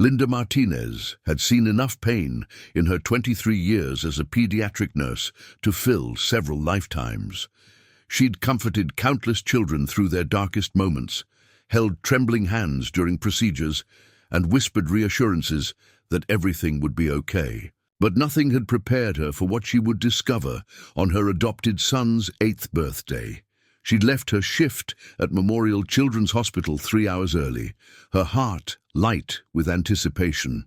Linda Martinez had seen enough pain in her 23 years as a pediatric nurse to fill several lifetimes. She'd comforted countless children through their darkest moments, held trembling hands during procedures, and whispered reassurances that everything would be okay. But nothing had prepared her for what she would discover on her adopted son's 8th birthday. She'd left her shift at Memorial Children's Hospital 3 hours early, her heart light with anticipation.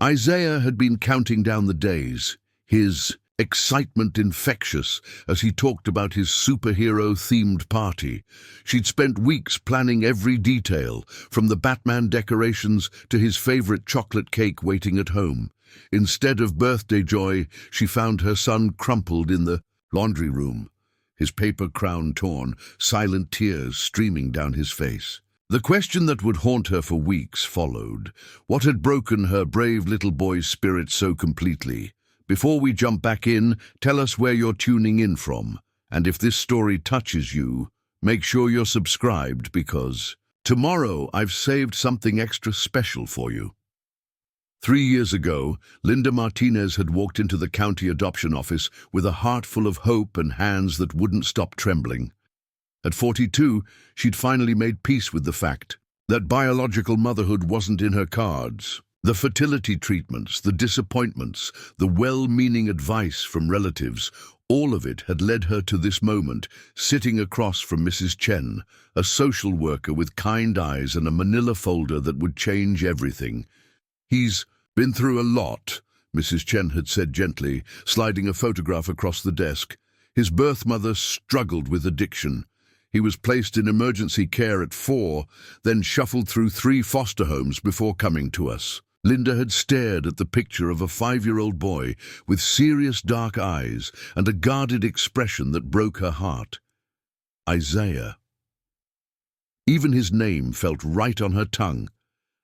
Isaiah had been counting down the days, his excitement infectious as he talked about his superhero-themed party. She'd spent weeks planning every detail, from the Batman decorations to his favorite chocolate cake waiting at home. Instead of birthday joy, she found her son crumpled in the laundry room, his paper crown torn, silent tears streaming down his face. The question that would haunt her for weeks followed. What had broken her brave little boy's spirit so completely? Before we jump back in, tell us where you're tuning in from. And if this story touches you, make sure you're subscribed, because tomorrow I've saved something extra special for you. 3 years ago, Linda Martinez had walked into the county adoption office with a heart full of hope and hands that wouldn't stop trembling. At 42, she'd finally made peace with the fact that biological motherhood wasn't in her cards. The fertility treatments, the disappointments, the well-meaning advice from relatives, all of it had led her to this moment, sitting across from Mrs. Chen, a social worker with kind eyes and a manila folder that would change everything. "He's been through a lot," Mrs. Chen had said gently, sliding a photograph across the desk. His birth mother struggled with addiction. He was placed in emergency care at 4, then shuffled through 3 foster homes before coming to us. Linda had stared at the picture of a 5-year-old boy with serious dark eyes and a guarded expression that broke her heart. Isaiah. Even his name felt right on her tongue,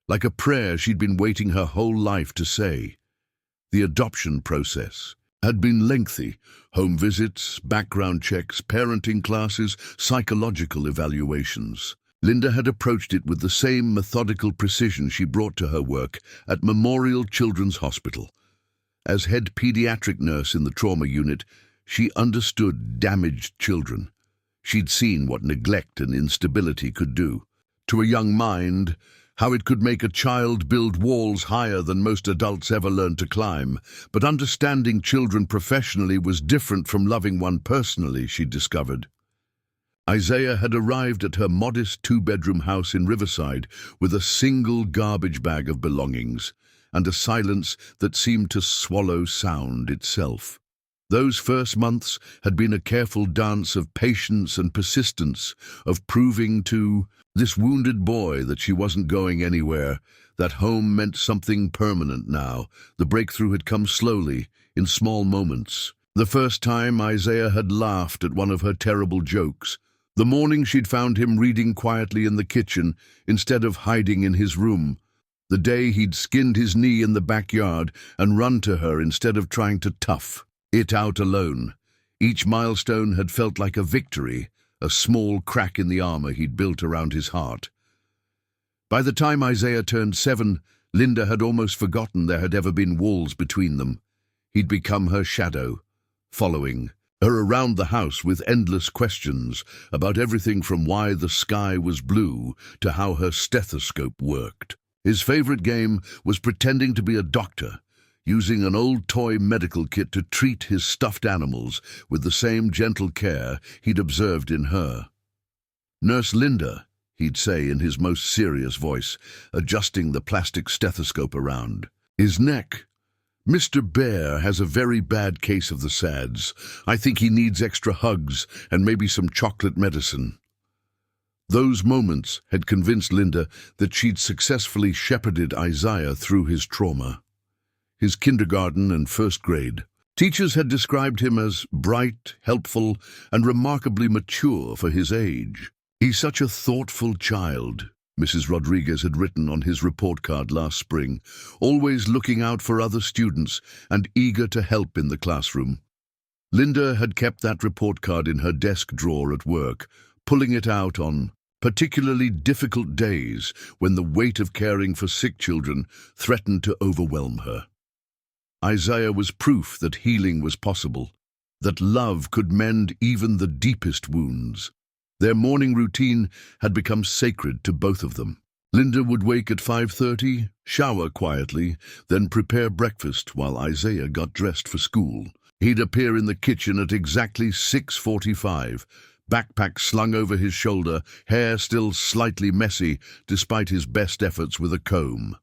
like a prayer she'd been waiting her whole life to say. The adoption process had been lengthy. Home visits, background checks, parenting classes, psychological evaluations. Linda had approached it with the same methodical precision she brought to her work at Memorial Children's Hospital. As head pediatric nurse in the trauma unit, she understood damaged children. She'd seen what neglect and instability could do to a young mind, how it could make a child build walls higher than most adults ever learned to climb. But understanding children professionally was different from loving one personally, she discovered. Isaiah had arrived at her modest 2-bedroom house in Riverside with a single garbage bag of belongings and a silence that seemed to swallow sound itself. Those first months had been a careful dance of patience and persistence, of proving to this wounded boy that she wasn't going anywhere, that home meant something permanent now. The breakthrough had come slowly, in small moments. The first time Isaiah had laughed at one of her terrible jokes. The morning she'd found him reading quietly in the kitchen instead of hiding in his room. The day he'd skinned his knee in the backyard and run to her instead of trying to tough it out alone. Each milestone had felt like a victory, a small crack in the armor he'd built around his heart. By the time Isaiah turned 7, Linda had almost forgotten there had ever been walls between them. He'd become her shadow, following her around the house with endless questions about everything from why the sky was blue to how her stethoscope worked. His favorite game was pretending to be a doctor, using an old toy medical kit to treat his stuffed animals with the same gentle care he'd observed in her. "Nurse Linda," he'd say in his most serious voice, adjusting the plastic stethoscope around his neck. "Mr. Bear has a very bad case of the SADS. I think he needs extra hugs and maybe some chocolate medicine." Those moments had convinced Linda that she'd successfully shepherded Isaiah through his trauma. His kindergarten and 1st grade. Teachers had described him as bright, helpful, and remarkably mature for his age. "He's such a thoughtful child," Mrs. Rodriguez had written on his report card last spring, "always looking out for other students and eager to help in the classroom." Linda had kept that report card in her desk drawer at work, pulling it out on particularly difficult days when the weight of caring for sick children threatened to overwhelm her. Isaiah was proof that healing was possible, that love could mend even the deepest wounds. Their morning routine had become sacred to both of them. Linda would wake at 5:30, shower quietly, then prepare breakfast while Isaiah got dressed for school. He'd appear in the kitchen at exactly 6:45, backpack slung over his shoulder, hair still slightly messy despite his best efforts with a comb.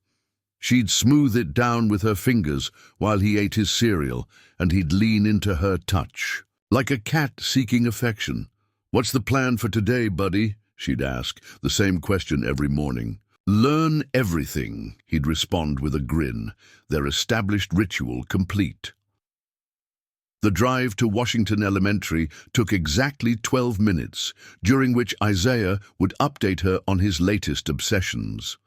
She'd smooth it down with her fingers while he ate his cereal, and he'd lean into her touch. Like a cat seeking affection. "What's the plan for today, buddy?" she'd ask, the same question every morning. "Learn everything," he'd respond with a grin, their established ritual complete. The drive to Washington Elementary took exactly 12 minutes, during which Isaiah would update her on his latest obsessions.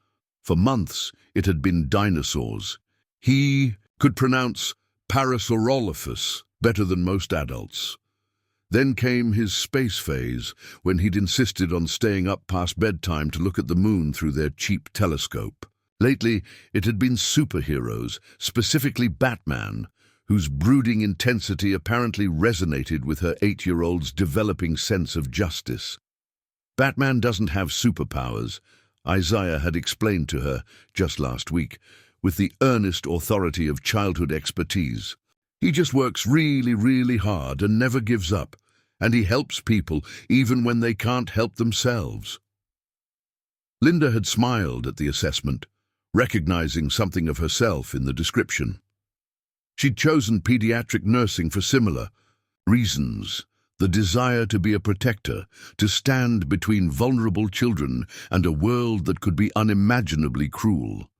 For months, it had been dinosaurs. He could pronounce Parasaurolophus better than most adults. Then came his space phase, when he'd insisted on staying up past bedtime to look at the moon through their cheap telescope. Lately, it had been superheroes, specifically Batman, whose brooding intensity apparently resonated with her 8-year-old's developing sense of justice. Batman doesn't have superpowers, Isaiah had explained to her just last week, with the earnest authority of childhood expertise. He just works really, really hard and never gives up, and he helps people even when they can't help themselves. Linda had smiled at the assessment, recognizing something of herself in the description. She'd chosen pediatric nursing for similar reasons: the desire to be a protector, to stand between vulnerable children and a world that could be unimaginably cruel.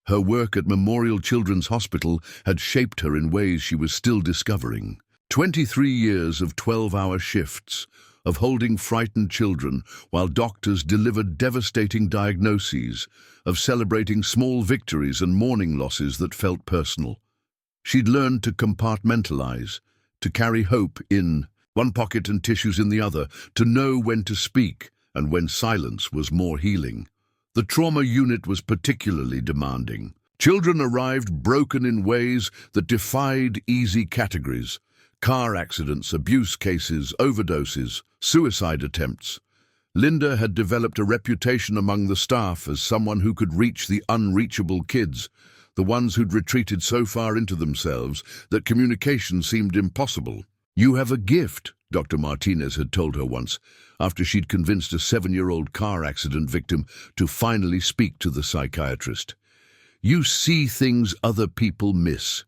Her work at Memorial Children's Hospital had shaped her in ways she was still discovering. 23 years of 12-hour shifts, of holding frightened children while doctors delivered devastating diagnoses, of celebrating small victories and mourning losses that felt personal. She'd learned to compartmentalize, to carry hope in one pocket and tissues in the other, to know when to speak and when silence was more healing. The trauma unit was particularly demanding. Children arrived broken in ways that defied easy categories: car accidents, abuse cases, overdoses, suicide attempts. Linda had developed a reputation among the staff as someone who could reach the unreachable kids, the ones who'd retreated so far into themselves that communication seemed impossible. "You have a gift," Dr. Martinez had told her once, after she'd convinced a 7-year-old car accident victim to finally speak to the psychiatrist. "You see things other people miss."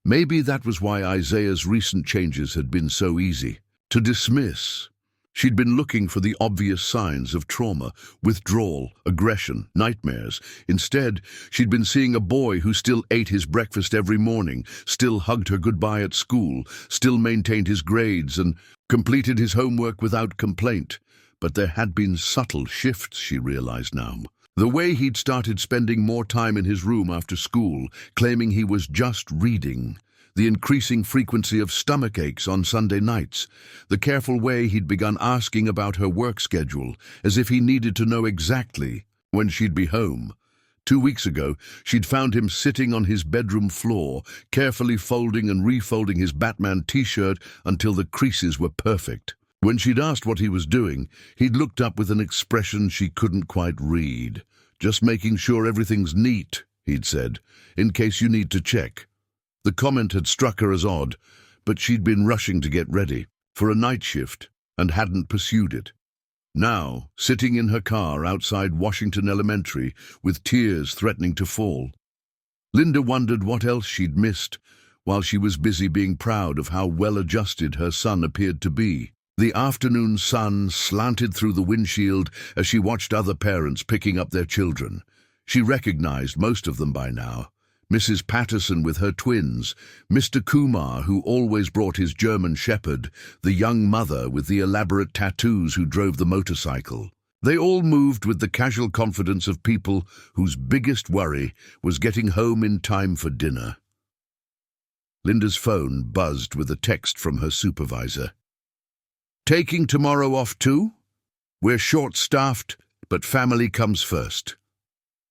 Maybe that was why Isaiah's recent changes had been so easy to dismiss. She'd been looking for the obvious signs of trauma: withdrawal, aggression, nightmares. Instead, she'd been seeing a boy who still ate his breakfast every morning, still hugged her goodbye at school, still maintained his grades and completed his homework without complaint. But there had been subtle shifts, she realized now. The way he'd started spending more time in his room after school, claiming he was just reading. The increasing frequency of stomach aches on Sunday nights, the careful way he'd begun asking about her work schedule, as if he needed to know exactly when she'd be home. 2 weeks ago, she'd found him sitting on his bedroom floor, carefully folding and refolding his Batman t-shirt until the creases were perfect. When she'd asked what he was doing, he'd looked up with an expression she couldn't quite read. "Just making sure everything's neat," he'd said, "in case you need to check." The comment had struck her as odd, but she'd been rushing to get ready for a night shift and hadn't pursued it. Now, sitting in her car outside Washington Elementary with tears threatening to fall, Linda wondered what else she'd missed while she was busy being proud of how well-adjusted her son appeared to be. The afternoon sun slanted through the windshield as she watched other parents picking up their children. She recognized most of them by now. Mrs. Patterson with her twins, Mr. Kumar, who always brought his German shepherd, the young mother with the elaborate tattoos who drove the motorcycle. They all moved with the casual confidence of people whose biggest worry was getting home in time for dinner. Linda's phone buzzed with a text from her supervisor. "Taking tomorrow off too?" We're short-staffed, but family comes first.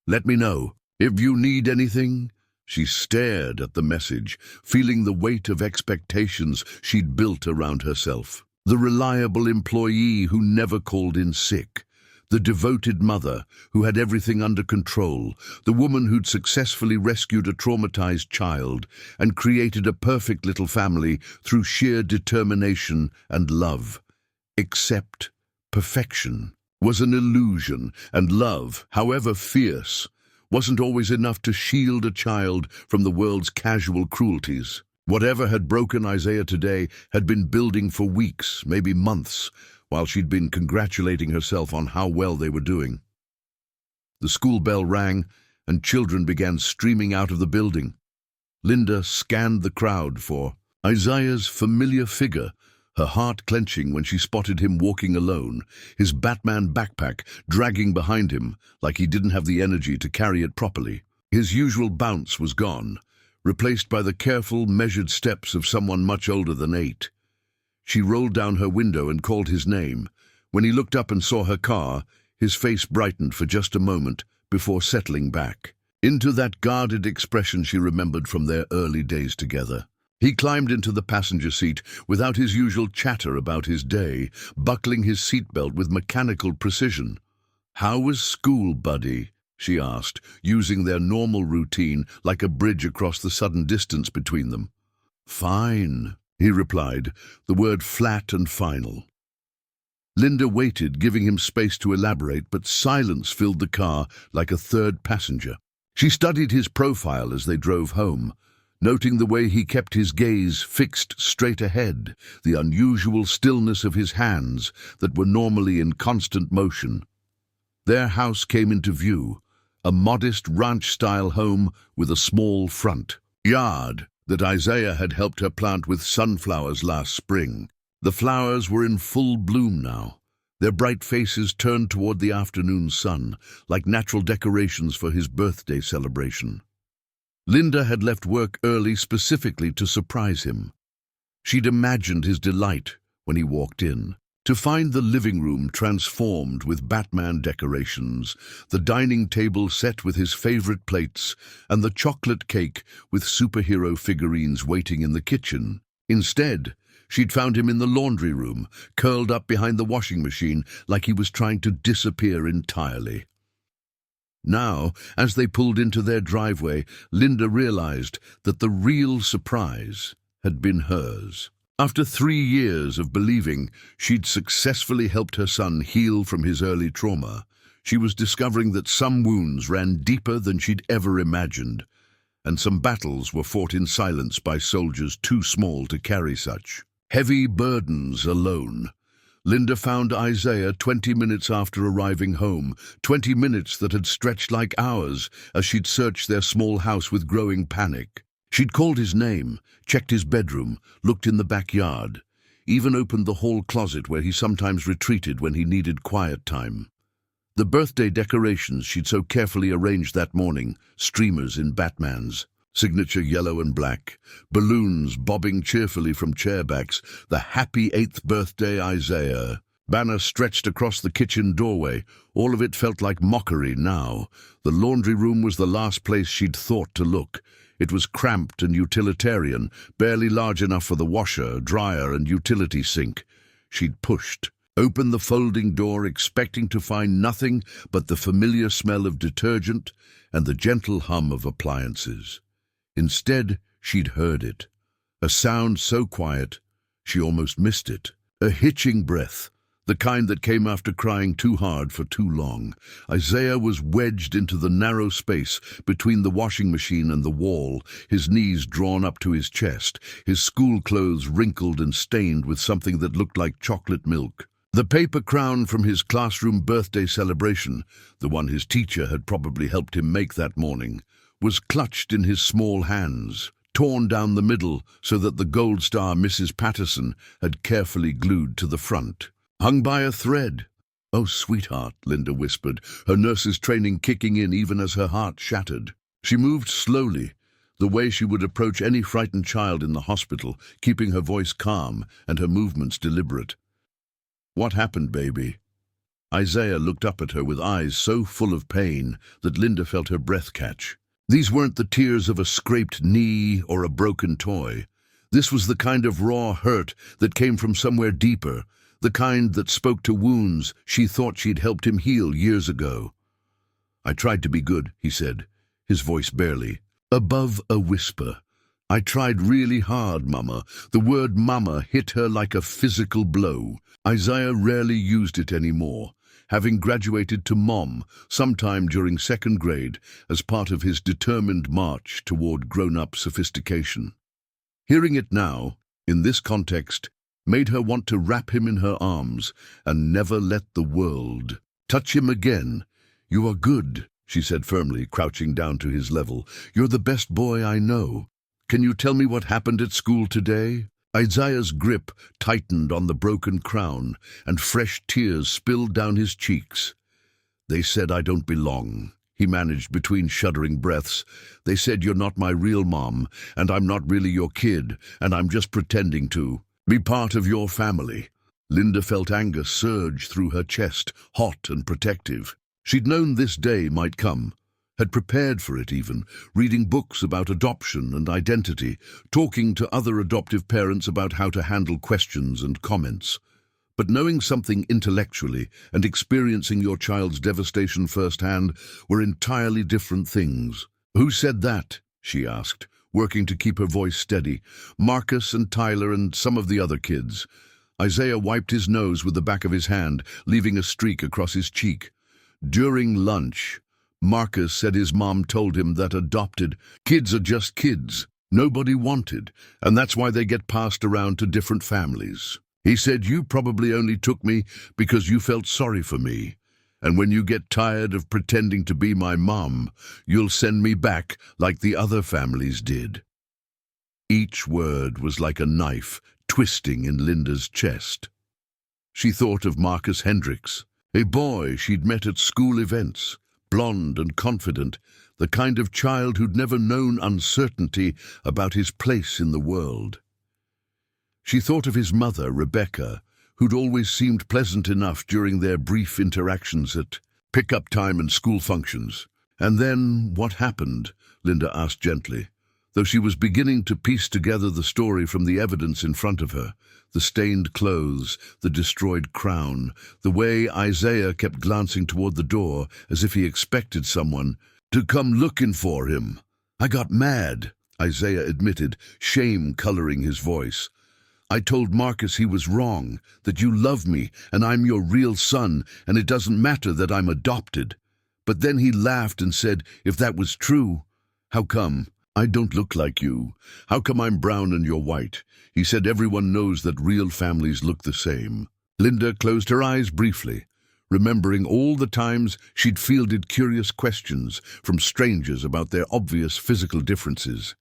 Let me know if you need anything." She stared at the message, feeling the weight of expectations she'd built around herself. The reliable employee who never called in sick. The devoted mother who had everything under control. The woman who'd successfully rescued a traumatized child and created a perfect little family through sheer determination and love. Except perfection was an illusion, and love, however fierce, wasn't always enough to shield a child from the world's casual cruelties. Whatever had broken Isaiah today had been building for weeks, maybe months, while she'd been congratulating herself on how well they were doing. The school bell rang, and children began streaming out of the building. Linda scanned the crowd for Isaiah's familiar figure, her heart clenching when she spotted him walking alone, his Batman backpack dragging behind him like he didn't have the energy to carry it properly. His usual bounce was gone, replaced by the careful, measured steps of someone much older than 8. She rolled down her window and called his name. When he looked up and saw her car, his face brightened for just a moment before settling back into that guarded expression she remembered from their early days together. He climbed into the passenger seat without his usual chatter about his day, buckling his seatbelt with mechanical precision. "How was school, buddy?" she asked, using their normal routine like a bridge across the sudden distance between them. "Fine," he replied, the word flat and final. Linda waited, giving him space to elaborate, but silence filled the car like a third passenger. She studied his profile as they drove home, noting the way he kept his gaze fixed straight ahead, the unusual stillness of his hands that were normally in constant motion. Their house came into view, a modest ranch-style home with a small front yard that Isaiah had helped her plant with sunflowers last spring. The flowers were in full bloom now, their bright faces turned toward the afternoon sun, like natural decorations for his birthday celebration. Linda had left work early specifically to surprise him. She'd imagined his delight when he walked in, to find the living room transformed with Batman decorations, the dining table set with his favorite plates, and the chocolate cake with superhero figurines waiting in the kitchen. Instead, she'd found him in the laundry room, curled up behind the washing machine like he was trying to disappear entirely. Now, as they pulled into their driveway, Linda realized that the real surprise had been hers. After 3 years of believing she'd successfully helped her son heal from his early trauma, she was discovering that some wounds ran deeper than she'd ever imagined, and some battles were fought in silence by soldiers too small to carry such heavy burdens alone. Linda found Isaiah 20 minutes after arriving home, 20 minutes that had stretched like hours as she'd searched their small house with growing panic. She'd called his name, checked his bedroom, looked in the backyard, even opened the hall closet where he sometimes retreated when he needed quiet time. The birthday decorations she'd so carefully arranged that morning, streamers in Batman's signature yellow and black, balloons bobbing cheerfully from chairbacks, the happy 8th birthday Isaiah banner stretched across the kitchen doorway. All of it felt like mockery now. The laundry room was the last place she'd thought to look. It was cramped and utilitarian, barely large enough for the washer, dryer, and utility sink. She'd pushed, opened the folding door, expecting to find nothing but the familiar smell of detergent and the gentle hum of appliances. Instead, she'd heard it, a sound so quiet she almost missed it. A hitching breath, the kind that came after crying too hard for too long. Isaiah was wedged into the narrow space between the washing machine and the wall, his knees drawn up to his chest, his school clothes wrinkled and stained with something that looked like chocolate milk. The paper crown from his classroom birthday celebration, the one his teacher had probably helped him make that morning, was clutched in his small hands, torn down the middle so that the gold star Mrs. Patterson had carefully glued to the front. Hung by a thread. "Oh, sweetheart," Linda whispered, her nurse's training kicking in even as her heart shattered. She moved slowly, the way she would approach any frightened child in the hospital, keeping her voice calm and her movements deliberate. "What happened, baby?" Isaiah looked up at her with eyes so full of pain that Linda felt her breath catch. These weren't the tears of a scraped knee or a broken toy. This was the kind of raw hurt that came from somewhere deeper, the kind that spoke to wounds she thought she'd helped him heal years ago. "I tried to be good," he said, his voice barely above a whisper. "I tried really hard, Mama." The word Mama hit her like a physical blow. Isaiah rarely used it anymore, having graduated to Mom sometime during second grade as part of his determined march toward grown-up sophistication. Hearing it now, in this context, made her want to wrap him in her arms and never let the world touch him again. "You are good," she said firmly, crouching down to his level. "You're the best boy I know. Can you tell me what happened at school today?" Isaiah's grip tightened on the broken crown, and fresh tears spilled down his cheeks. "They said I don't belong," he managed between shuddering breaths. "They said you're not my real mom, and I'm not really your kid, and I'm just pretending to be part of your family." Linda felt anger surge through her chest, hot and protective. She'd known this day might come, had prepared for it even, reading books about adoption and identity, talking to other adoptive parents about how to handle questions and comments. But knowing something intellectually and experiencing your child's devastation firsthand were entirely different things. "Who said that?" she asked, working to keep her voice steady. "Marcus and Tyler and some of the other kids." Isaiah wiped his nose with the back of his hand, leaving a streak across his cheek. "During lunch, Marcus said his mom told him that adopted kids are just kids, nobody wanted, and that's why they get passed around to different families. He said you probably only took me because you felt sorry for me, and when you get tired of pretending to be my mom, you'll send me back like the other families did." Each word was like a knife twisting in Linda's chest. She thought of Marcus Hendricks, a boy she'd met at school events, blonde and confident, the kind of child who'd never known uncertainty about his place in the world. She thought of his mother, Rebecca, who'd always seemed pleasant enough during their brief interactions at pick-up time and school functions. "And then what happened?" Linda asked gently, though she was beginning to piece together the story from the evidence in front of her. The stained clothes, the destroyed crown, the way Isaiah kept glancing toward the door as if he expected someone to come looking for him. "I got mad," Isaiah admitted, shame coloring his voice. "I told Marcus he was wrong, that you love me and I'm your real son and it doesn't matter that I'm adopted. But then he laughed and said, if that was true, how come I don't look like you? How come I'm brown and you're white? He said everyone knows that real families look the same." Linda closed her eyes briefly, remembering all the times she'd fielded curious questions from strangers about their obvious physical differences.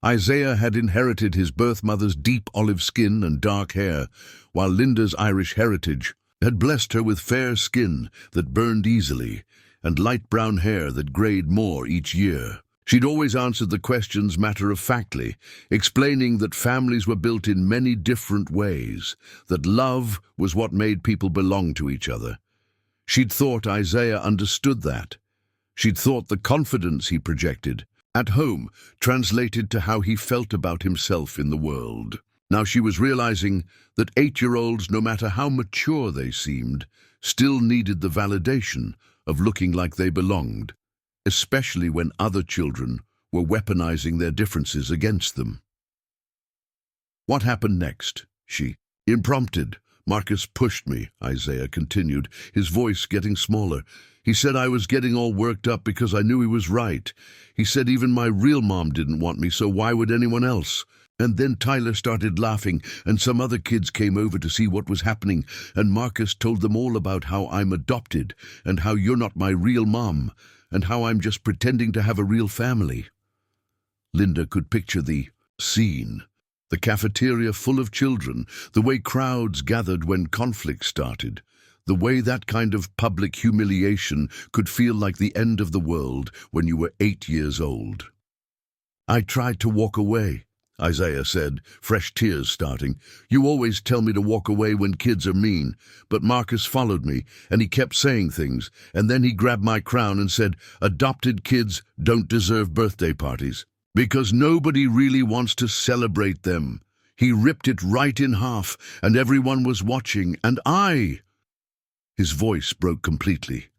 Isaiah had inherited his birth mother's deep olive skin and dark hair, while Linda's Irish heritage had blessed her with fair skin that burned easily and light brown hair that grayed more each year. She'd always answered the questions matter-of-factly, explaining that families were built in many different ways, that love was what made people belong to each other. She'd thought Isaiah understood that. She'd thought the confidence he projected at home translated to how he felt about himself in the world. Now she was realizing that 8-year-olds, no matter how mature they seemed, still needed the validation of looking like they belonged, especially when other children were weaponizing their differences against them. "What happened next?" she prompted. "Marcus pushed me," Isaiah continued, his voice getting smaller. "He said I was getting all worked up because I knew he was right. He said even my real mom didn't want me, so why would anyone else? And then Tyler started laughing, and some other kids came over to see what was happening, and Marcus told them all about how I'm adopted, and how you're not my real mom, and how I'm just pretending to have a real family." Linda could picture the scene. The cafeteria full of children, the way crowds gathered when conflict started, the way that kind of public humiliation could feel like the end of the world when you were 8 years old. "I tried to walk away," Isaiah said, fresh tears starting. "You always tell me to walk away when kids are mean, but Marcus followed me, and he kept saying things, and then he grabbed my crown and said, 'Adopted kids don't deserve birthday parties, because nobody really wants to celebrate them.' He ripped it right in half, and everyone was watching, and I—" His voice broke completely.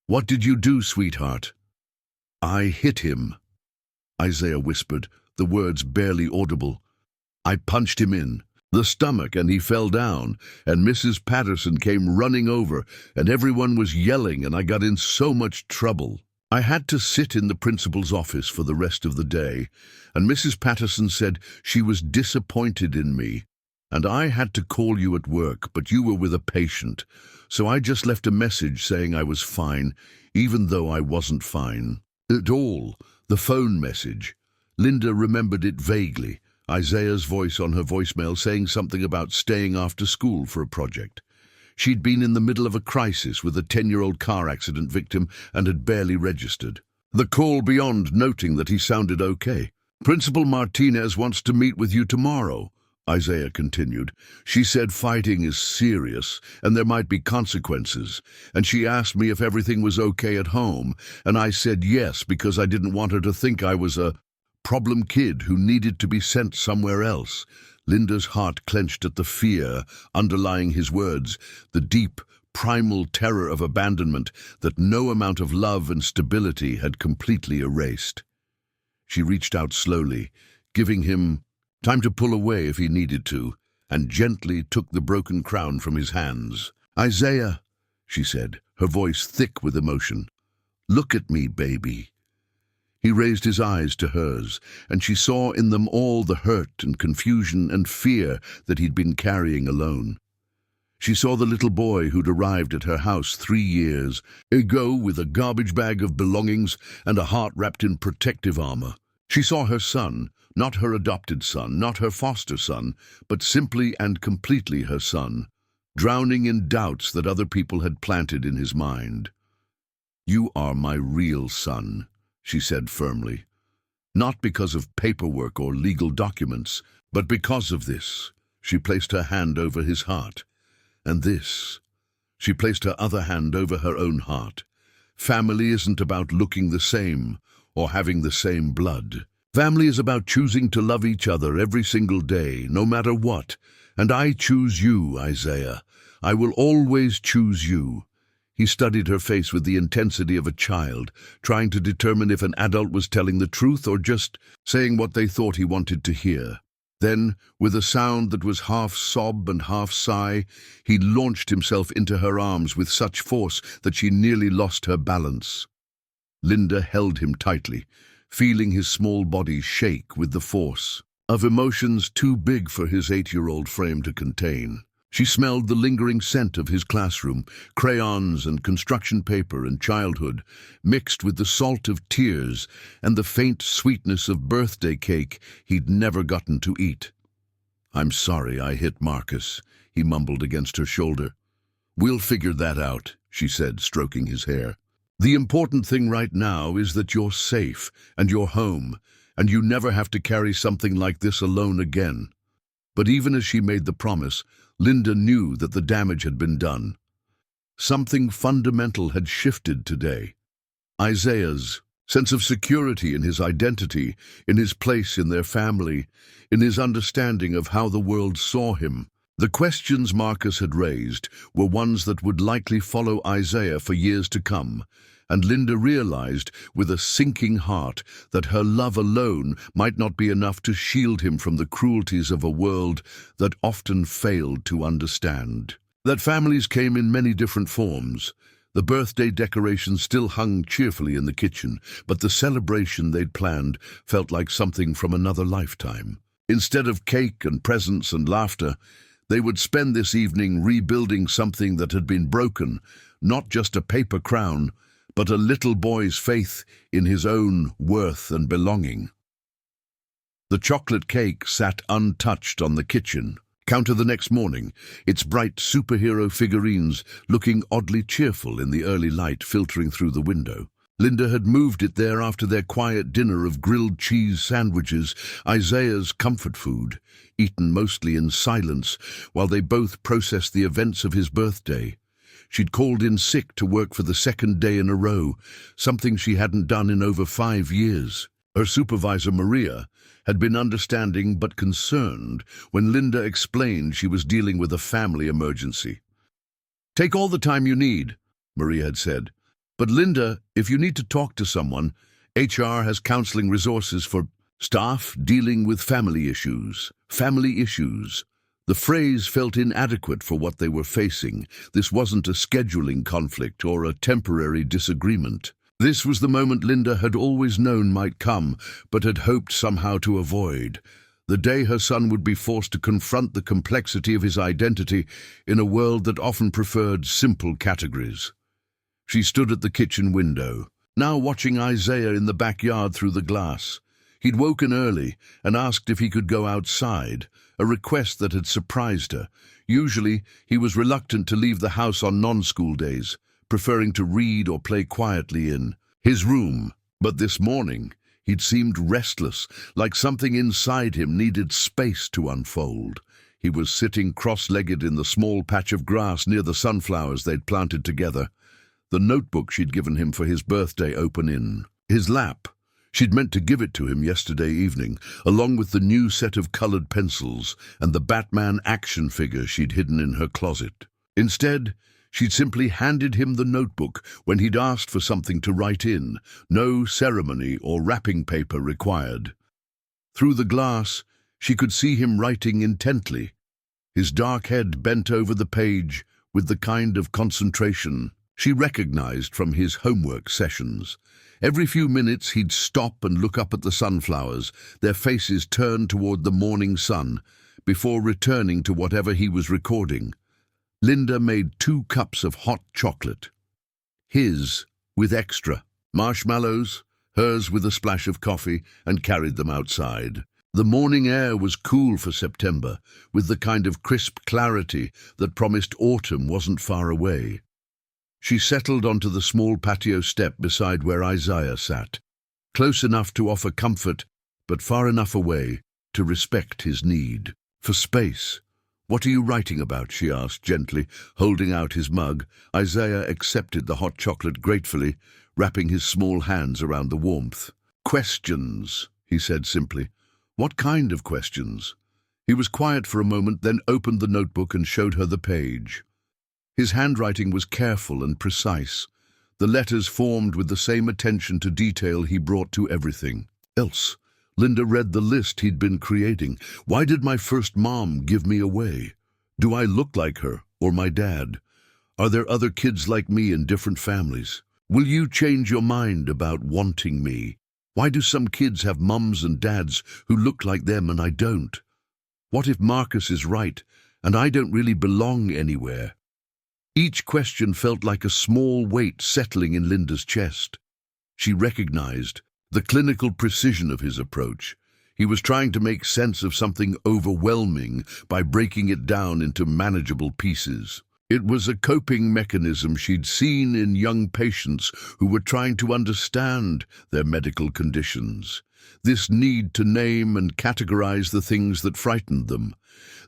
"What did you do, sweetheart?" "I hit him," Isaiah whispered, the words barely audible. "I punched him in the stomach, and he fell down, and Mrs. Patterson came running over, and everyone was yelling, and I got in so much trouble. I had to sit in the principal's office for the rest of the day, and Mrs. Patterson said she was disappointed in me, and I had to call you at work, but you were with a patient, so I just left a message saying I was fine, even though I wasn't fine at all. The phone message. Linda remembered it vaguely, Isaiah's voice on her voicemail saying something about staying after school for a project. She'd been in the middle of a crisis with a 10-year-old car accident victim and had barely registered. The call beyond noting that he sounded okay. "Principal Martinez wants to meet with you tomorrow," Isaiah continued. "She said fighting is serious and there might be consequences, and she asked me if everything was okay at home, and I said yes because I didn't want her to think I was a problem kid who needed to be sent somewhere else." Linda's heart clenched at the fear underlying his words, the deep, primal terror of abandonment that no amount of love and stability had completely erased. She reached out slowly, giving him time to pull away if he needed to, and gently took the broken crown from his hands. "Isaiah," she said, her voice thick with emotion, "look at me, baby." He raised his eyes to hers, and she saw in them all the hurt and confusion and fear that he'd been carrying alone. She saw the little boy who'd arrived at her house 3 years ago with a garbage bag of belongings and a heart wrapped in protective armor. She saw her son, not her adopted son, not her foster son, but simply and completely her son, drowning in doubts that other people had planted in his mind. "You are my real son," she said firmly. "Not because of paperwork or legal documents, but because of this." She placed her hand over his heart. "And this." She placed her other hand over her own heart. "Family isn't about looking the same or having the same blood. Family is about choosing to love each other every single day, no matter what. And I choose you, Isaiah. I will always choose you." He studied her face with the intensity of a child, trying to determine if an adult was telling the truth or just saying what they thought he wanted to hear. Then, with a sound that was half sob and half sigh, he launched himself into her arms with such force that she nearly lost her balance. Linda held him tightly, feeling his small body shake with the force of emotions too big for his 8-year-old frame to contain. She smelled the lingering scent of his classroom, crayons and construction paper and childhood, mixed with the salt of tears and the faint sweetness of birthday cake he'd never gotten to eat. "I'm sorry I hit Marcus," he mumbled against her shoulder. "We'll figure that out," she said, stroking his hair. "The important thing right now is that you're safe and you're home, and you never have to carry something like this alone again." But even as she made the promise, Linda knew that the damage had been done. Something fundamental had shifted today. Isaiah's sense of security in his identity, in his place in their family, in his understanding of how the world saw him. The questions Marcus had raised were ones that would likely follow Isaiah for years to come, and Linda realized with a sinking heart that her love alone might not be enough to shield him from the cruelties of a world that often failed to understand. That families came in many different forms. The birthday decorations still hung cheerfully in the kitchen, but the celebration they'd planned felt like something from another lifetime. Instead of cake and presents and laughter, they would spend this evening rebuilding something that had been broken, not just a paper crown, but a little boy's faith in his own worth and belonging. The chocolate cake sat untouched on the kitchen counter the next morning, its bright superhero figurines looking oddly cheerful in the early light filtering through the window. Linda had moved it there after their quiet dinner of grilled cheese sandwiches, Isaiah's comfort food, eaten mostly in silence while they both processed the events of his birthday. She'd called in sick to work for the second day in a row, something she hadn't done in over 5 years. Her supervisor, Maria, had been understanding but concerned when Linda explained she was dealing with a family emergency. "Take all the time you need," Maria had said. "But Linda, if you need to talk to someone, HR has counseling resources for staff dealing with family issues." Family issues. The phrase felt inadequate for what they were facing. This wasn't a scheduling conflict or a temporary disagreement. This was the moment Linda had always known might come, but had hoped somehow to avoid. The day her son would be forced to confront the complexity of his identity in a world that often preferred simple categories. She stood at the kitchen window, now watching Isaiah in the backyard through the glass. He'd woken early and asked if he could go outside, a request that had surprised her. Usually, he was reluctant to leave the house on non-school days, preferring to read or play quietly in his room. But this morning, he'd seemed restless, like something inside him needed space to unfold. He was sitting cross-legged in the small patch of grass near the sunflowers they'd planted together, the notebook she'd given him for his birthday open in his lap. She'd meant to give it to him yesterday evening, along with the new set of colored pencils and the Batman action figure she'd hidden in her closet. Instead, she'd simply handed him the notebook when he'd asked for something to write in, no ceremony or wrapping paper required. Through the glass, she could see him writing intently, his dark head bent over the page with the kind of concentration she recognized from his homework sessions. Every few minutes he'd stop and look up at the sunflowers, their faces turned toward the morning sun, before returning to whatever he was recording. Linda made 2 cups of hot chocolate. His with extra marshmallows, hers with a splash of coffee, and carried them outside. The morning air was cool for September, with the kind of crisp clarity that promised autumn wasn't far away. She settled onto the small patio step beside where Isaiah sat, close enough to offer comfort, but far enough away to respect his need for space. "What are you writing about?" she asked gently, holding out his mug. Isaiah accepted the hot chocolate gratefully, wrapping his small hands around the warmth. "Questions," he said simply. "What kind of questions?" He was quiet for a moment, then opened the notebook and showed her the page. His handwriting was careful and precise, the letters formed with the same attention to detail he brought to everything else. Linda read the list he'd been creating. "Why did my first mom give me away? Do I look like her or my dad? Are there other kids like me in different families? Will you change your mind about wanting me? Why do some kids have mums and dads who look like them and I don't? What if Marcus is right and I don't really belong anywhere?" Each question felt like a small weight settling in Linda's chest. She recognized the clinical precision of his approach. He was trying to make sense of something overwhelming by breaking it down into manageable pieces. It was a coping mechanism she'd seen in young patients who were trying to understand their medical conditions. This need to name and categorize the things that frightened them.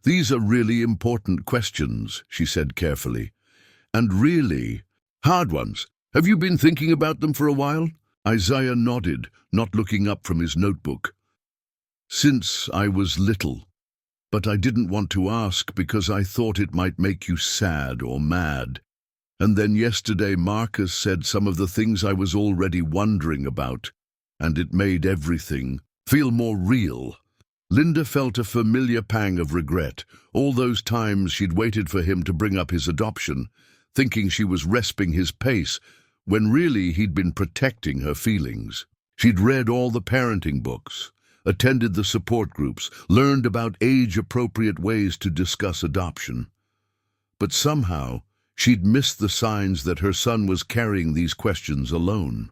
"These are really important questions," she said carefully. "And really hard ones. Have you been thinking about them for a while?" Isaiah nodded, not looking up from his notebook. "Since I was little. But I didn't want to ask because I thought it might make you sad or mad. And then yesterday Marcus said some of the things I was already wondering about, and it made everything feel more real." Linda felt a familiar pang of regret, all those times she'd waited for him to bring up his adoption, thinking she was resping his pace, when really he'd been protecting her feelings. She'd read all the parenting books, attended the support groups, learned about age-appropriate ways to discuss adoption. But somehow, she'd missed the signs that her son was carrying these questions alone.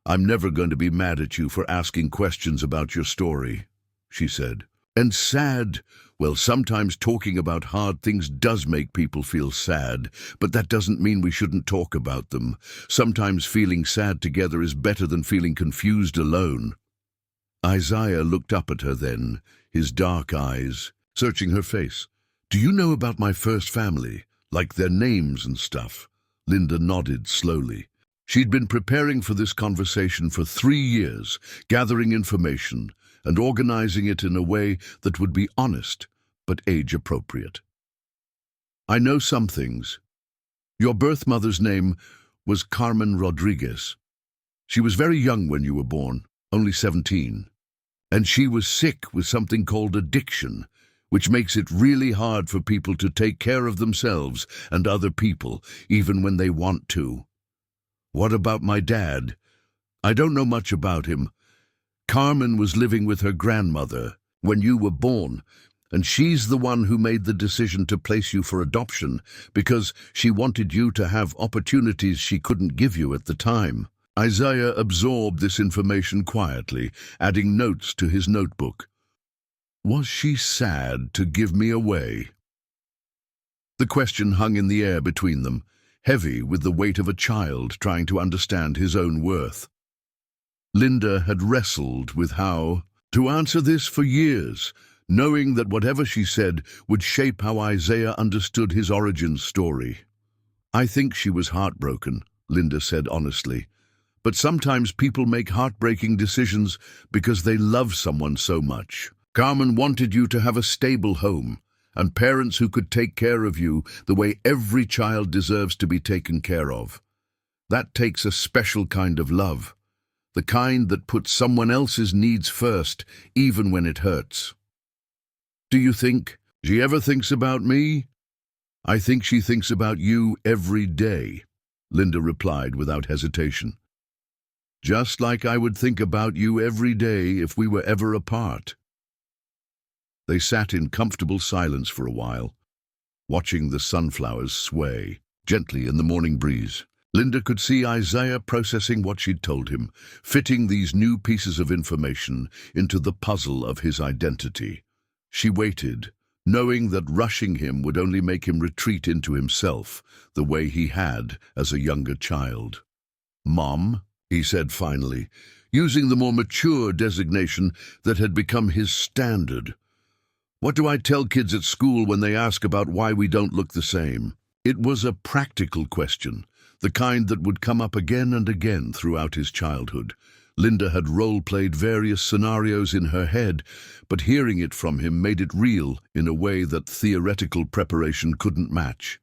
"I'm never going to be mad at you for asking questions about your story," she said. And sad. Well, sometimes talking about hard things does make people feel sad, but that doesn't mean we shouldn't talk about them. Sometimes feeling sad together is better than feeling confused alone. Isaiah looked up at her then, his dark eyes searching her face. Do you know about my first family, like their names and stuff? Linda nodded slowly. She'd been preparing for this conversation for 3 years, gathering information and organizing it in a way that would be honest, but age-appropriate. I know some things. Your birth mother's name was Carmen Rodriguez. She was very young when you were born, only 17. And she was sick with something called addiction, which makes it really hard for people to take care of themselves and other people, even when they want to. What about my dad? I don't know much about him. Carmen was living with her grandmother when you were born, and she's the one who made the decision to place you for adoption because she wanted you to have opportunities she couldn't give you at the time. Isaiah absorbed this information quietly, adding notes to his notebook. Was she sad to give me away? The question hung in the air between them, heavy with the weight of a child trying to understand his own worth. Linda had wrestled with how to answer this for years, knowing that whatever she said would shape how Isaiah understood his origin story. I think she was heartbroken, Linda said honestly. But sometimes people make heartbreaking decisions because they love someone so much. Carmen wanted you to have a stable home and parents who could take care of you the way every child deserves to be taken care of. That takes a special kind of love, the kind that puts someone else's needs first, even when it hurts. Do you think she ever thinks about me? I think she thinks about you every day, Linda replied without hesitation. Just like I would think about you every day if we were ever apart. They sat in comfortable silence for a while, watching the sunflowers sway gently in the morning breeze. Linda could see Isaiah processing what she'd told him, fitting these new pieces of information into the puzzle of his identity. She waited, knowing that rushing him would only make him retreat into himself, the way he had as a younger child. Mom, he said finally, using the more mature designation that had become his standard. What do I tell kids at school when they ask about why we don't look the same? It was a practical question, the kind that would come up again and again throughout his childhood. Linda had role-played various scenarios in her head, but hearing it from him made it real in a way that theoretical preparation couldn't match.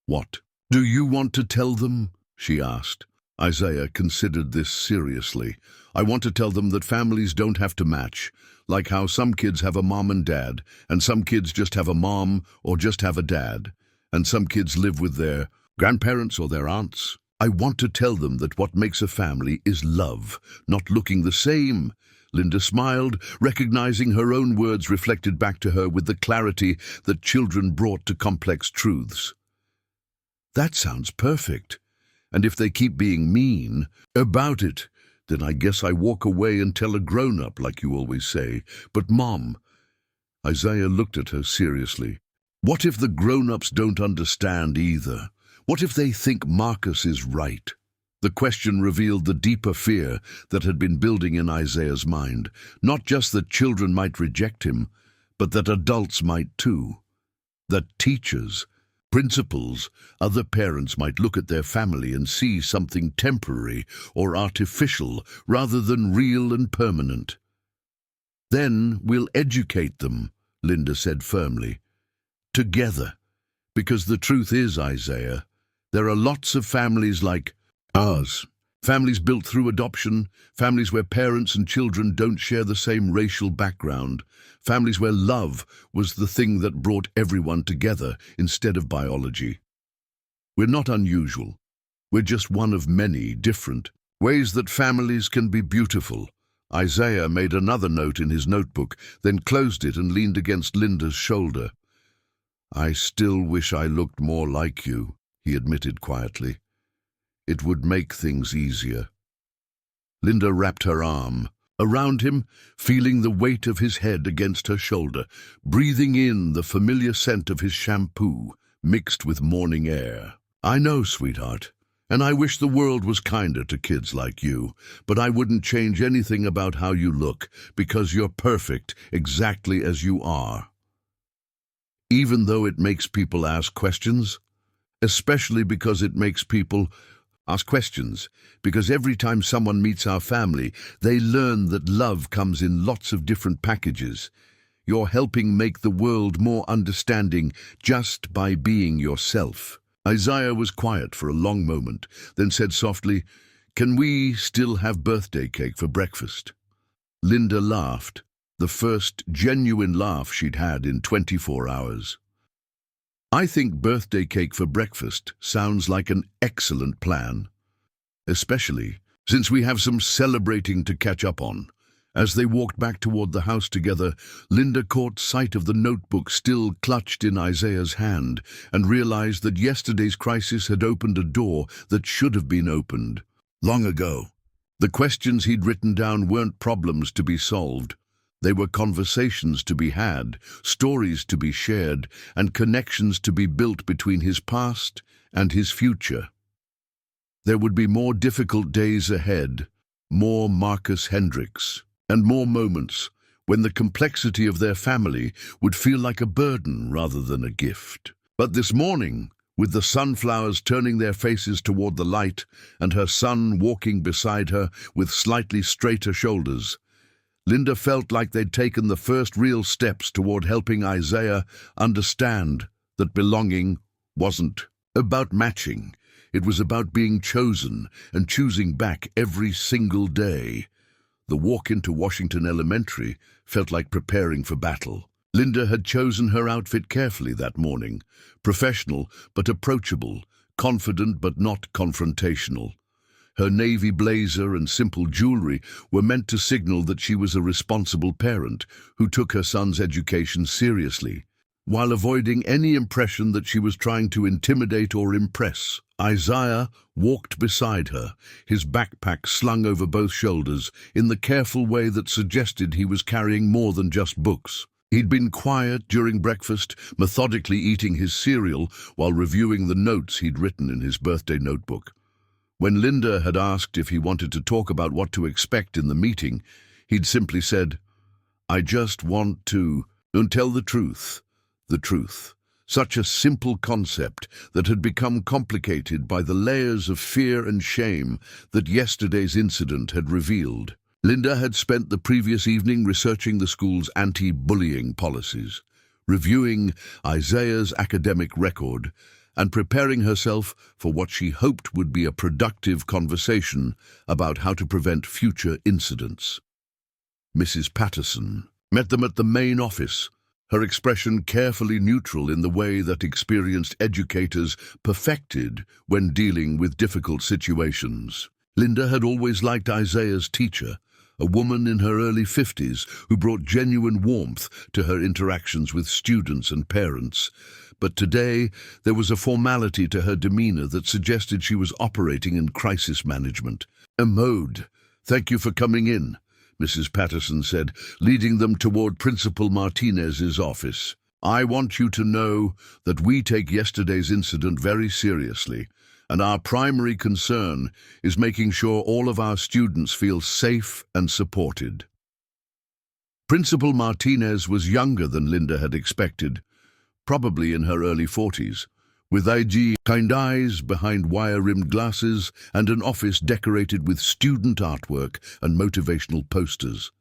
What? Do you want to tell them? She asked. Isaiah considered this seriously. I want to tell them that families don't have to match, like how some kids have a mom and dad, and some kids just have a mom or just have a dad, and some kids live with their grandparents or their aunts. I want to tell them that what makes a family is love, not looking the same. Linda smiled, recognizing her own words reflected back to her with the clarity that children brought to complex truths. That sounds perfect. And if they keep being mean about it, then I guess I walk away and tell a grown-up, like you always say. But Mom, Isaiah looked at her seriously. What if the grown-ups don't understand either? What if they think Marcus is right? The question revealed the deeper fear that had been building in Isaiah's mind. Not just that children might reject him, but that adults might too. That teachers, principals, other parents might look at their family and see something temporary or artificial rather than real and permanent. Then we'll educate them, Linda said firmly. Together. Because the truth is, Isaiah, there are lots of families like ours. Families built through adoption, families where parents and children don't share the same racial background, families where love was the thing that brought everyone together instead of biology. We're not unusual. We're just one of many different ways that families can be beautiful. Isaiah made another note in his notebook, then closed it and leaned against Linda's shoulder. I still wish I looked more like you, he admitted quietly. It would make things easier. Linda wrapped her arm around him, feeling the weight of his head against her shoulder, breathing in the familiar scent of his shampoo, mixed with morning air. "I know, sweetheart, and I wish the world was kinder to kids like you, but I wouldn't change anything about how you look, because you're perfect exactly as you are." Even though it makes people ask questions, especially because it makes people ask questions, because every time someone meets our family, they learn that love comes in lots of different packages. You're helping make the world more understanding just by being yourself. Isaiah was quiet for a long moment, then said softly, "Can we still have birthday cake for breakfast?" Linda laughed, the first genuine laugh she'd had in 24 hours. "I think birthday cake for breakfast sounds like an excellent plan, especially since we have some celebrating to catch up on." As they walked back toward the house together, Linda caught sight of the notebook still clutched in Isaiah's hand and realized that yesterday's crisis had opened a door that should have been opened long ago. The questions he'd written down weren't problems to be solved. They were conversations to be had, stories to be shared, and connections to be built between his past and his future. There would be more difficult days ahead, more Marcus Hendricks, and more moments when the complexity of their family would feel like a burden rather than a gift. But this morning, with the sunflowers turning their faces toward the light and her son walking beside her with slightly straighter shoulders, Linda felt like they'd taken the first real steps toward helping Isaiah understand that belonging wasn't about matching. It was about being chosen and choosing back every single day. The walk into Washington Elementary felt like preparing for battle. Linda had chosen her outfit carefully that morning, professional but approachable, confident but not confrontational. Her navy blazer and simple jewelry were meant to signal that she was a responsible parent who took her son's education seriously, while avoiding any impression that she was trying to intimidate or impress. Isaiah walked beside her, his backpack slung over both shoulders in the careful way that suggested he was carrying more than just books. He'd been quiet during breakfast, methodically eating his cereal while reviewing the notes he'd written in his birthday notebook. When Linda had asked if he wanted to talk about what to expect in the meeting, he'd simply said, "I just want to tell the truth, the truth." Such a simple concept that had become complicated by the layers of fear and shame that yesterday's incident had revealed. Linda had spent the previous evening researching the school's anti-bullying policies, reviewing Isaiah's academic record, and preparing herself for what she hoped would be a productive conversation about how to prevent future incidents. Mrs. Patterson met them at the main office, her expression carefully neutral in the way that experienced educators perfected when dealing with difficult situations. Linda had always liked Isaiah's teacher, a woman in her early 50s who brought genuine warmth to her interactions with students and parents. But today, there was a formality to her demeanor that suggested she was operating in crisis management. "Mode, thank you for coming in," Mrs. Patterson said, leading them toward Principal Martinez's office. "I want you to know that we take yesterday's incident very seriously, and our primary concern is making sure all of our students feel safe and supported." Principal Martinez was younger than Linda had expected, probably in her early 40s, with kind eyes behind wire-rimmed glasses and an office decorated with student artwork and motivational posters.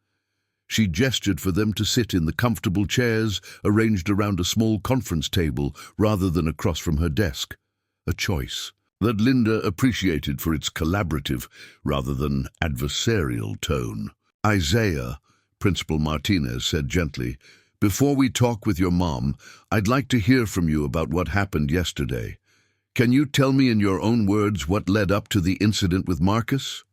She gestured for them to sit in the comfortable chairs arranged around a small conference table rather than across from her desk, a choice that Linda appreciated for its collaborative rather than adversarial tone. "Isaiah," Principal Martinez said gently, "before we talk with your mom, I'd like to hear from you about what happened yesterday. Can you tell me in your own words what led up to the incident with Marcus?"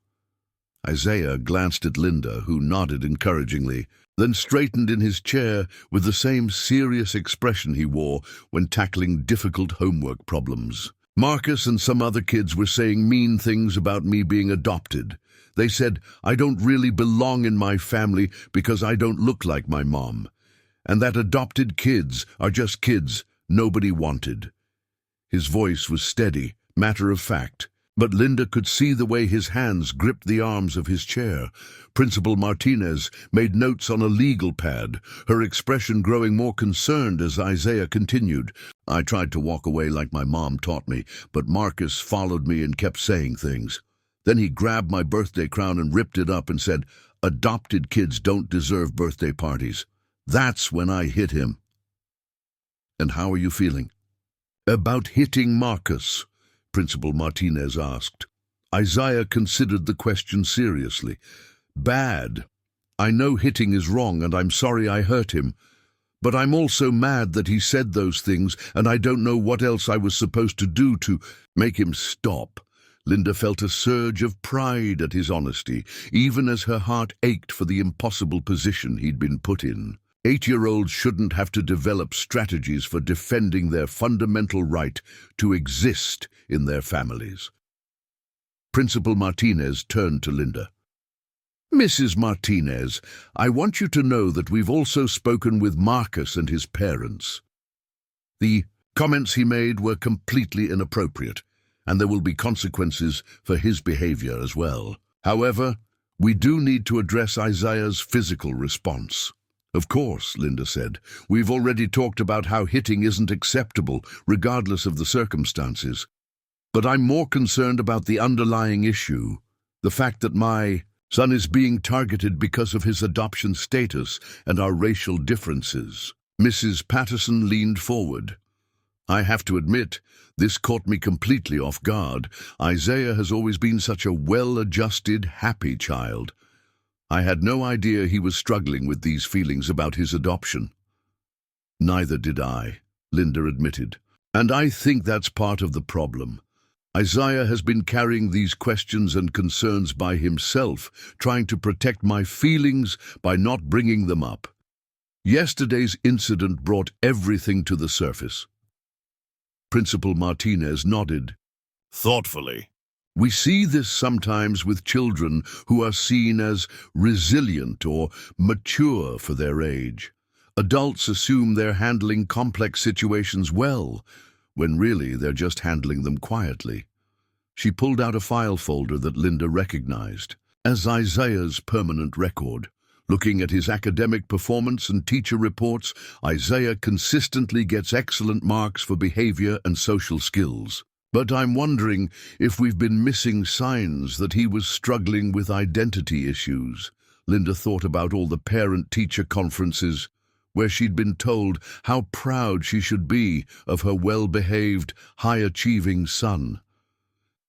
Isaiah glanced at Linda, who nodded encouragingly, then straightened in his chair with the same serious expression he wore when tackling difficult homework problems. "Marcus and some other kids were saying mean things about me being adopted. They said, I don't really belong in my family because I don't look like my mom, and that adopted kids are just kids nobody wanted. His voice was steady, matter of fact, but Linda could see the way his hands gripped the arms of his chair. Principal Martinez made notes on a legal pad, her expression growing more concerned as Isaiah continued. I tried to walk away like my mom taught me, but Marcus followed me and kept saying things. Then he grabbed my birthday crown and ripped it up and said, adopted kids don't deserve birthday parties. That's when I hit him. And how are you feeling? About hitting Marcus? Principal Martinez asked. Isaiah considered the question seriously. Bad. I know hitting is wrong and I'm sorry I hurt him. But I'm also mad that he said those things and I don't know what else I was supposed to do to make him stop. Linda felt a surge of pride at his honesty, even as her heart ached for the impossible position he'd been put in. 8-year-olds shouldn't have to develop strategies for defending their fundamental right to exist in their families. Principal Martinez turned to Linda. Mrs. Martinez, I want you to know that we've also spoken with Marcus and his parents. The comments he made were completely inappropriate, and there will be consequences for his behavior as well. However, we do need to address Isaiah's physical response. Of course, Linda said. We've already talked about how hitting isn't acceptable, regardless of the circumstances. But I'm more concerned about the underlying issue, the fact that my son is being targeted because of his adoption status and our racial differences. Mrs. Patterson leaned forward. I have to admit, this caught me completely off guard. Isaiah has always been such a well-adjusted, happy child. I had no idea he was struggling with these feelings about his adoption. Neither did I, Linda admitted. And I think that's part of the problem. Isaiah has been carrying these questions and concerns by himself, trying to protect my feelings by not bringing them up. Yesterday's incident brought everything to the surface. Principal Martinez nodded. Thoughtfully. We see this sometimes with children who are seen as resilient or mature for their age. Adults assume they're handling complex situations well, when really they're just handling them quietly. She pulled out a file folder that Linda recognized as Isaiah's permanent record. Looking at his academic performance and teacher reports, Isaiah consistently gets excellent marks for behavior and social skills. But I'm wondering if we've been missing signs that he was struggling with identity issues. Linda thought about all the parent-teacher conferences where she'd been told how proud she should be of her well-behaved, high-achieving son.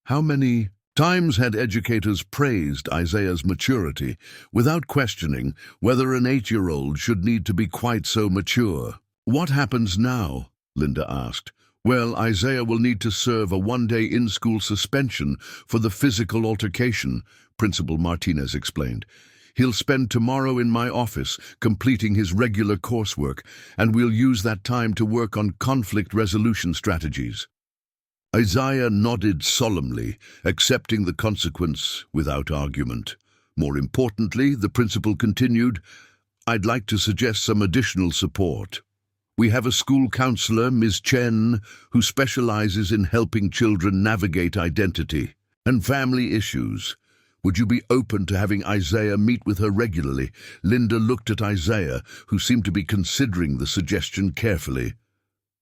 How many times had educators praised Isaiah's maturity without questioning whether an 8-year-old should need to be quite so mature? What happens now? Linda asked. Well, Isaiah will need to serve a 1-day in-school suspension for the physical altercation, Principal Martinez explained. He'll spend tomorrow in my office completing his regular coursework, and we'll use that time to work on conflict resolution strategies. Isaiah nodded solemnly, accepting the consequence without argument. More importantly, the principal continued, I'd like to suggest some additional support. We have a school counselor, Ms. Chen, who specializes in helping children navigate identity and family issues. Would you be open to having Isaiah meet with her regularly? Linda looked at Isaiah, who seemed to be considering the suggestion carefully.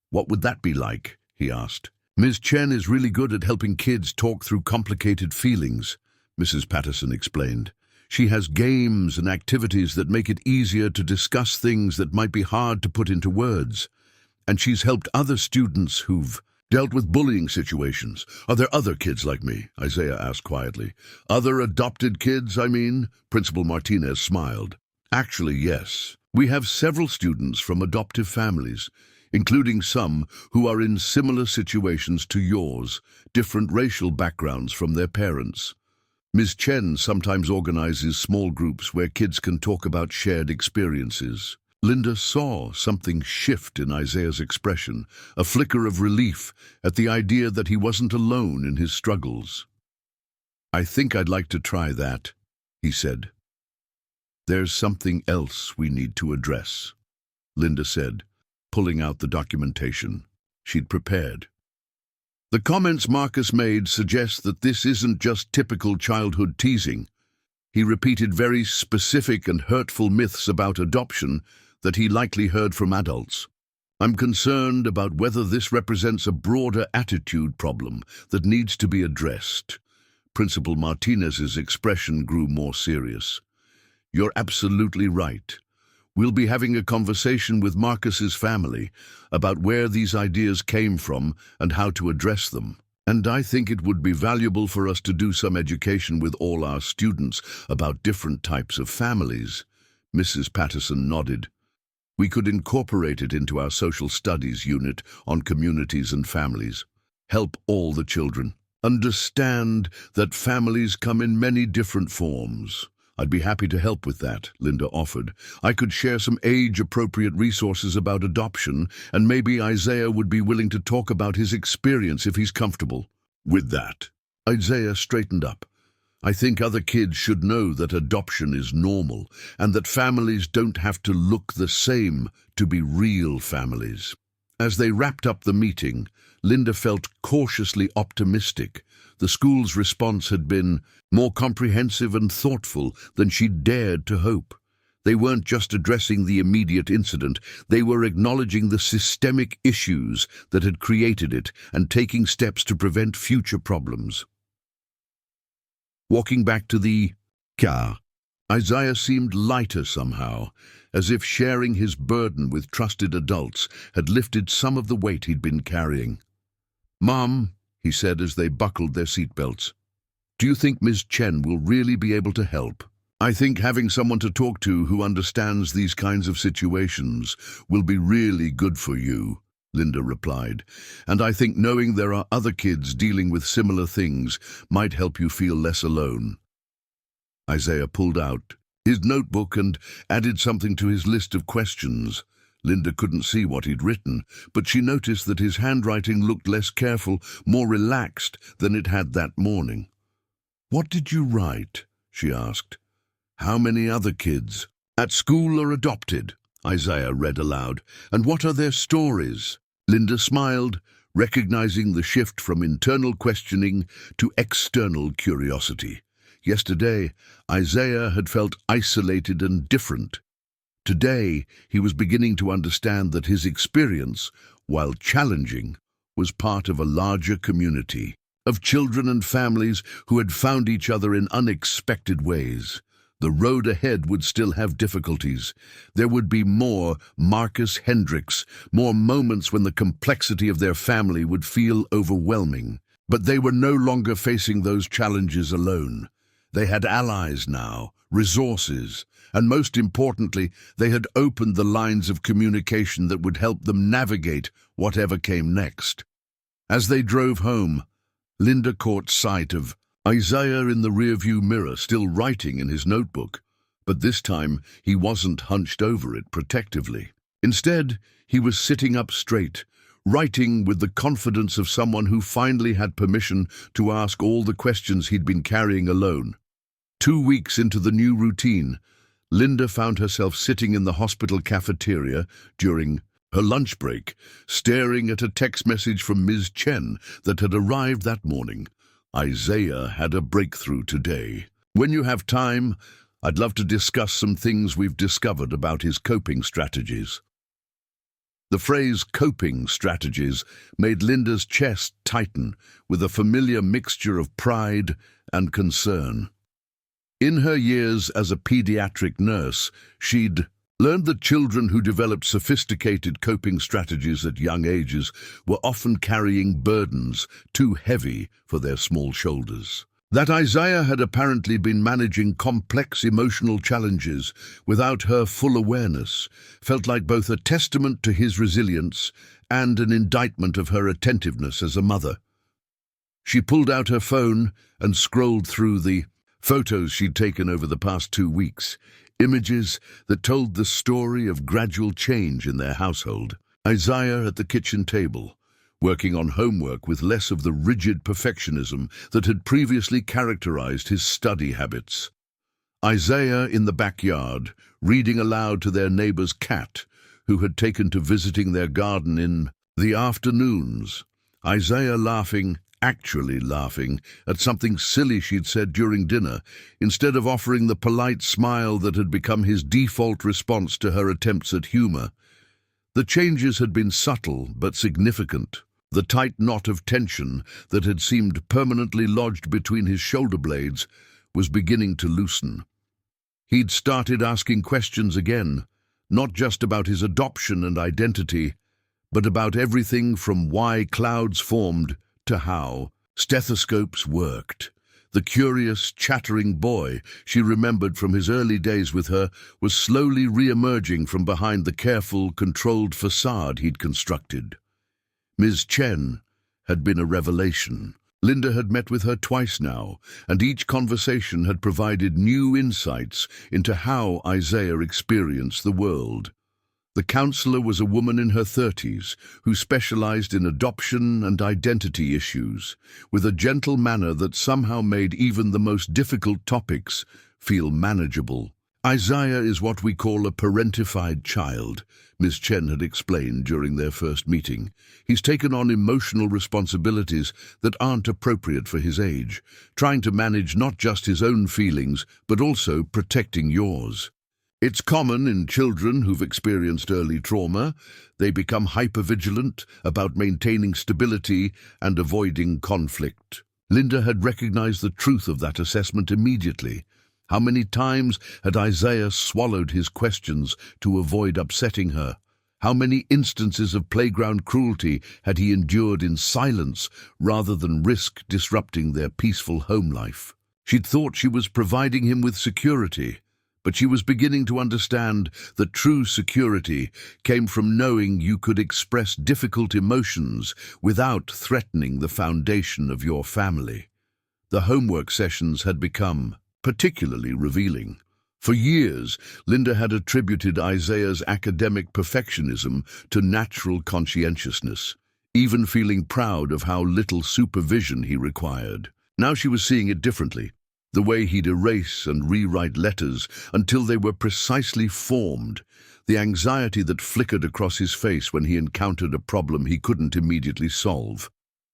What would that be like? He asked. Ms. Chen is really good at helping kids talk through complicated feelings, Mrs. Patterson explained. She has games and activities that make it easier to discuss things that might be hard to put into words. And she's helped other students who've dealt with bullying situations. Are there other kids like me? Isaiah asked quietly. Other adopted kids, I mean? Principal Martinez smiled. Actually, yes. We have several students from adoptive families, including some who are in similar situations to yours, different racial backgrounds from their parents. Ms. Chen sometimes organizes small groups where kids can talk about shared experiences. Linda saw something shift in Isaiah's expression, a flicker of relief at the idea that he wasn't alone in his struggles. I think I'd like to try that, he said. There's something else we need to address, Linda said, pulling out the documentation she'd prepared. The comments Marcus made suggest that this isn't just typical childhood teasing. He repeated very specific and hurtful myths about adoption that he likely heard from adults. I'm concerned about whether this represents a broader attitude problem that needs to be addressed. Principal Martinez's expression grew more serious. You're absolutely right. We'll be having a conversation with Marcus's family about where these ideas came from and how to address them. And I think it would be valuable for us to do some education with all our students about different types of families. Mrs. Patterson nodded. We could incorporate it into our social studies unit on communities and families. Help all the children understand that families come in many different forms. I'd be happy to help with that, Linda offered. I could share some age-appropriate resources about adoption, and maybe Isaiah would be willing to talk about his experience if he's comfortable with that. Isaiah straightened up. I think other kids should know that adoption is normal, and that families don't have to look the same to be real families. As they wrapped up the meeting, Linda felt cautiously optimistic. The school's response had been more comprehensive and thoughtful than she'd dared to hope. They weren't just addressing the immediate incident, they were acknowledging the systemic issues that had created it and taking steps to prevent future problems. Walking back to the car, Isaiah seemed lighter somehow, as if sharing his burden with trusted adults had lifted some of the weight he'd been carrying. Mom, he said as they buckled their seatbelts, do you think Ms. Chen will really be able to help? I think having someone to talk to who understands these kinds of situations will be really good for you, Linda replied, and I think knowing there are other kids dealing with similar things might help you feel less alone. Isaiah pulled out his notebook and added something to his list of questions. Linda couldn't see what he'd written, but she noticed that his handwriting looked less careful, more relaxed than it had that morning. What did you write? She asked. How many other kids at school are adopted? Isaiah read aloud. And what are their stories? Linda smiled, recognizing the shift from internal questioning to external curiosity. Yesterday, Isaiah had felt isolated and different. Today, he was beginning to understand that his experience, while challenging, was part of a larger community of children and families who had found each other in unexpected ways. The road ahead would still have difficulties. There would be more Marcus Hendricks, more moments when the complexity of their family would feel overwhelming. But they were no longer facing those challenges alone. They had allies now, resources, and most importantly, they had opened the lines of communication that would help them navigate whatever came next. As they drove home, Linda caught sight of Isaiah in the rearview mirror, still writing in his notebook, but this time he wasn't hunched over it protectively. Instead, he was sitting up straight, writing with the confidence of someone who finally had permission to ask all the questions he'd been carrying alone. 2 weeks into the new routine, Linda found herself sitting in the hospital cafeteria during her lunch break, staring at a text message from Ms. Chen that had arrived that morning. Isaiah had a breakthrough today. When you have time, I'd love to discuss some things we've discovered about his coping strategies. The phrase coping strategies made Linda's chest tighten with a familiar mixture of pride and concern. In her years as a pediatric nurse, she'd learned that children who developed sophisticated coping strategies at young ages were often carrying burdens too heavy for their small shoulders. That Isaiah had apparently been managing complex emotional challenges without her full awareness felt like both a testament to his resilience and an indictment of her attentiveness as a mother. She pulled out her phone and scrolled through the photos she'd taken over the past 2 weeks, images that told the story of gradual change in their household. Isaiah at the kitchen table, working on homework with less of the rigid perfectionism that had previously characterized his study habits. Isaiah in the backyard, reading aloud to their neighbor's cat, who had taken to visiting their garden in the afternoons. Isaiah laughing, actually laughing, at something silly she'd said during dinner, instead of offering the polite smile that had become his default response to her attempts at humor. The changes had been subtle but significant. The tight knot of tension that had seemed permanently lodged between his shoulder blades was beginning to loosen. He'd started asking questions again, not just about his adoption and identity, but about everything from why clouds formed to how stethoscopes worked. The curious, chattering boy she remembered from his early days with her was slowly re-emerging from behind the careful, controlled facade he'd constructed. Ms. Chen had been a revelation. Linda had met with her twice now, and each conversation had provided new insights into how Isaiah experienced the world. The counselor was a woman in her 30s who specialized in adoption and identity issues, with a gentle manner that somehow made even the most difficult topics feel manageable. Isaiah is what we call a parentified child, Ms. Chen had explained during their first meeting. He's taken on emotional responsibilities that aren't appropriate for his age, trying to manage not just his own feelings, but also protecting yours. It's common in children who've experienced early trauma. They become hypervigilant about maintaining stability and avoiding conflict. Linda had recognized the truth of that assessment immediately. How many times had Isaiah swallowed his questions to avoid upsetting her? How many instances of playground cruelty had he endured in silence rather than risk disrupting their peaceful home life? She'd thought she was providing him with security, but she was beginning to understand that true security came from knowing you could express difficult emotions without threatening the foundation of your family. The homework sessions had become particularly revealing. For years, Linda had attributed Isaiah's academic perfectionism to natural conscientiousness, even feeling proud of how little supervision he required. Now she was seeing it differently. The way he'd erase and rewrite letters until they were precisely formed, the anxiety that flickered across his face when he encountered a problem he couldn't immediately solve,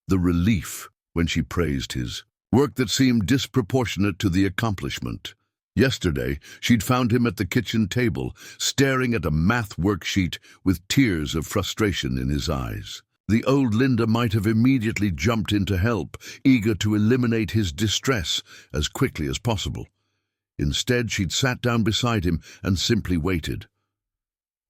the relief when she praised his work that seemed disproportionate to the accomplishment. Yesterday, she'd found him at the kitchen table, staring at a math worksheet with tears of frustration in his eyes. The old Linda might have immediately jumped in to help, eager to eliminate his distress as quickly as possible. Instead, she'd sat down beside him and simply waited.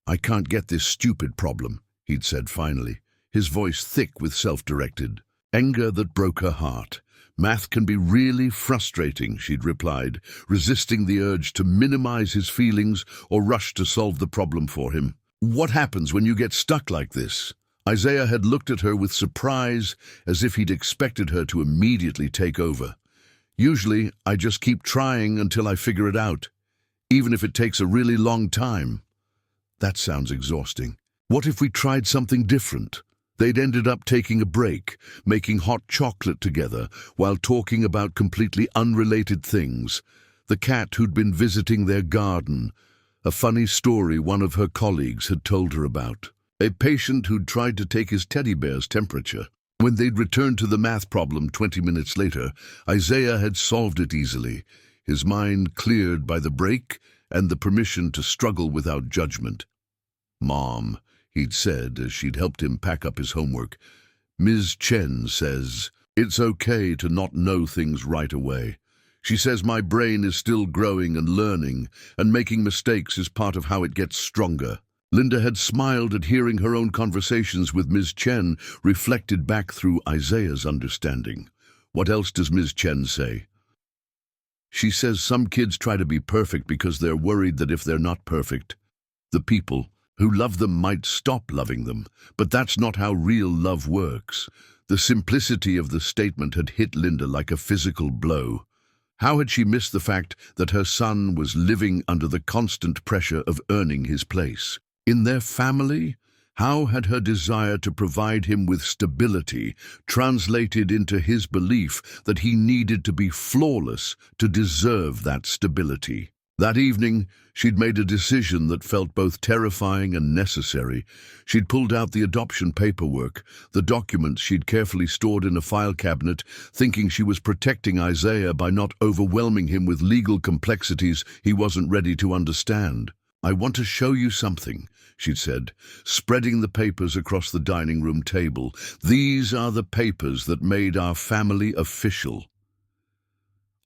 "I can't get this stupid problem," he'd said finally, his voice thick with self-directed anger that broke her heart. "Math can be really frustrating," she'd replied, resisting the urge to minimize his feelings or rush to solve the problem for him. "What happens when you get stuck like this?" Isaiah had looked at her with surprise, as if he'd expected her to immediately take over. "Usually, I just keep trying until I figure it out, even if it takes a really long time." That sounds exhausting. What if we tried something different? They'd ended up taking a break, making hot chocolate together while talking about completely unrelated things. The cat who'd been visiting their garden, a funny story one of her colleagues had told her about. A patient who'd tried to take his teddy bear's temperature. When they'd returned to the math problem 20 minutes later, Isaiah had solved it easily, his mind cleared by the break and the permission to struggle without judgment. "Mom," he'd said as she'd helped him pack up his homework, "Ms. Chen says it's okay to not know things right away. She says my brain is still growing and learning, and making mistakes is part of how it gets stronger." Linda had smiled at hearing her own conversations with Ms. Chen reflected back through Isaiah's understanding. "What else does Ms. Chen say?" "She says some kids try to be perfect because they're worried that if they're not perfect, the people who love them might stop loving them. But that's not how real love works." The simplicity of the statement had hit Linda like a physical blow. How had she missed the fact that her son was living under the constant pressure of earning his place? In their family, How had her desire to provide him with stability translated into his belief that he needed to be flawless to deserve that stability? That evening, she'd made a decision that felt both terrifying and necessary. She'd pulled out the adoption paperwork, the documents she'd carefully stored in a file cabinet, thinking she was protecting Isaiah by not overwhelming him with legal complexities he wasn't ready to understand. "I want to show you something," she'd said, spreading the papers across the dining room table. "These are the papers that made our family official."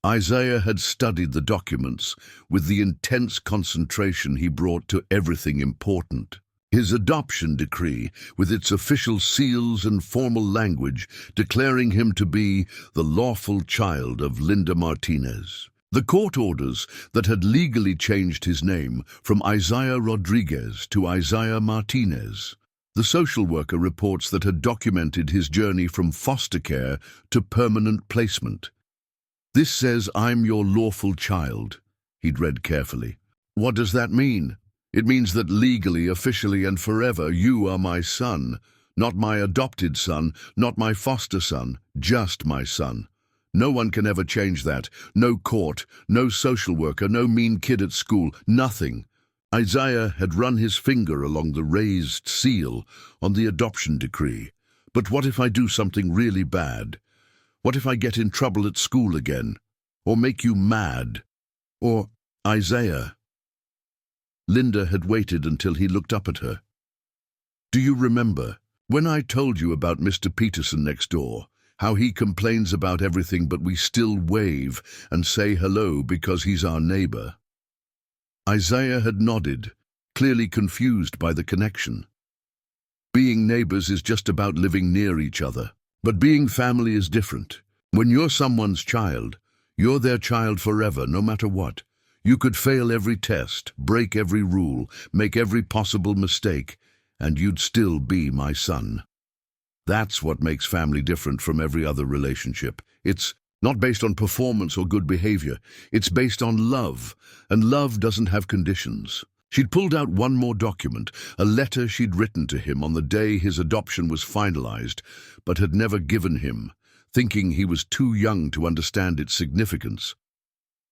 Isaiah had studied the documents with the intense concentration he brought to everything important. His adoption decree, with its official seals and formal language, declaring him to be the lawful child of Linda Martinez. The court orders that had legally changed his name from Isaiah Rodriguez to Isaiah Martinez. The social worker reports that had documented his journey from foster care to permanent placement. "This says I'm your lawful child," he'd read carefully. "What does that mean? It means that legally, officially, and forever you are my son. Not my adopted son, not my foster son, just my son. No one can ever change that. No court, no social worker, no mean kid at school, nothing." Isaiah had run his finger along the raised seal on the adoption decree. "But what if I do something really bad? What if I get in trouble at school again? Or make you mad? Or, Isaiah?" Linda had waited until he looked up at her. "Do you remember when I told you about Mr. Peterson next door? How he complains about everything but we still wave and say hello because he's our neighbor?" Isaiah had nodded, clearly confused by the connection. Being neighbors is just about living near each other. But being family is different. When you're someone's child, you're their child forever, no matter what. You could fail every test, break every rule, make every possible mistake, and you'd still be my son. That's what makes family different from every other relationship. It's not based on performance or good behavior. It's based on love, and love doesn't have conditions. She'd pulled out one more document, a letter she'd written to him on the day his adoption was finalized, but had never given him, thinking he was too young to understand its significance.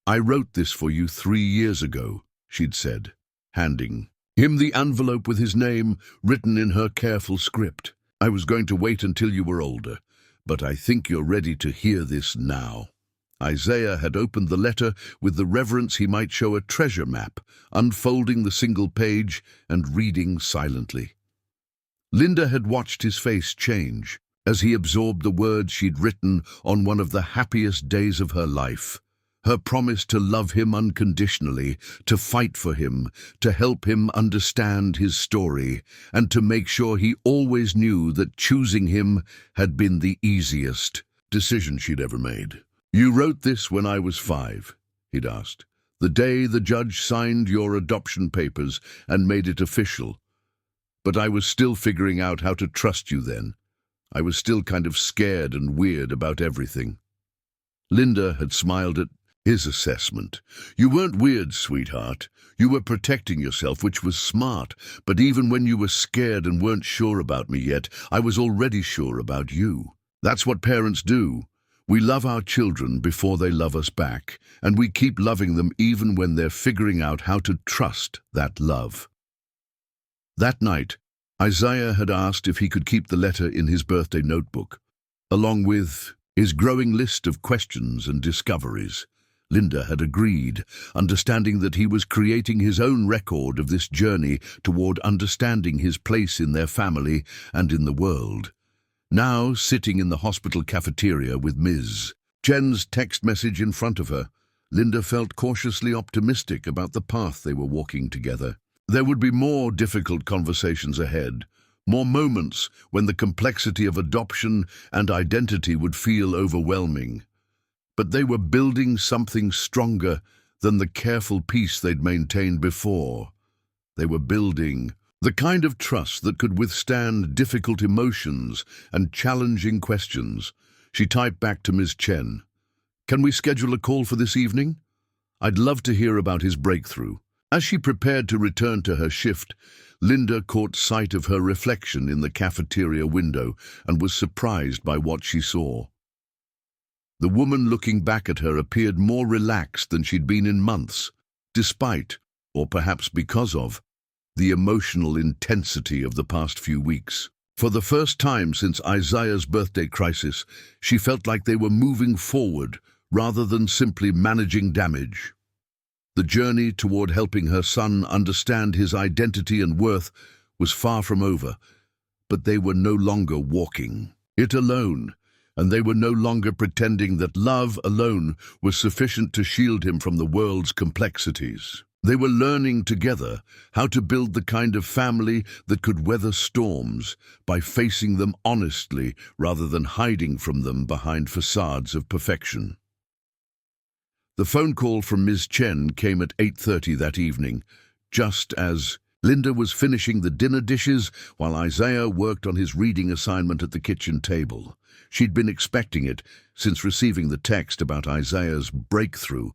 "I wrote this for you 3 years ago," she'd said, handing him the envelope with his name written in her careful script. "I was going to wait until you were older, but I think you're ready to hear this now." Isaiah had opened the letter with the reverence he might show a treasure map, unfolding the single page and reading silently. Linda had watched his face change as he absorbed the words she'd written on one of the happiest days of her life. Her promise to love him unconditionally, to fight for him, to help him understand his story, and to make sure he always knew that choosing him had been the easiest decision she'd ever made. "You wrote this when I was 5, he'd asked. "The day the judge signed your adoption papers and made it official. But I was still figuring out how to trust you then. I was still kind of scared and weird about everything." Linda had smiled at his assessment. "You weren't weird, sweetheart. You were protecting yourself, which was smart. But even when you were scared and weren't sure about me yet, I was already sure about you. That's what parents do. We love our children before they love us back, and we keep loving them even when they're figuring out how to trust that love." That night, Isaiah had asked if he could keep the letter in his birthday notebook, along with his growing list of questions and discoveries. Linda had agreed, understanding that he was creating his own record of this journey toward understanding his place in their family and in the world. Now, sitting in the hospital cafeteria with Ms. Jen's text message in front of her, Linda felt cautiously optimistic about the path they were walking together. There would be more difficult conversations ahead, more moments when the complexity of adoption and identity would feel overwhelming. But they were building something stronger than the careful peace they'd maintained before. They were building the kind of trust that could withstand difficult emotions and challenging questions. She typed back to Ms. Chen, "Can we schedule a call for this evening? I'd love to hear about his breakthrough. As she prepared to return to her shift, Linda caught sight of her reflection in the cafeteria window and was surprised by what she saw. The woman looking back at her appeared more relaxed than she'd been in months, despite, or perhaps because of, the emotional intensity of the past few weeks. For the first time since Isaiah's birthday crisis, she felt like they were moving forward rather than simply managing damage. The journey toward helping her son understand his identity and worth was far from over, but they were no longer walking it alone, and they were no longer pretending that love alone was sufficient to shield him from the world's complexities. They were learning together how to build the kind of family that could weather storms by facing them honestly rather than hiding from them behind facades of perfection. The phone call from Ms. Chen came at 8:30 that evening, just as Linda was finishing the dinner dishes while Isaiah worked on his reading assignment at the kitchen table. She'd been expecting it since receiving the text about Isaiah's breakthrough,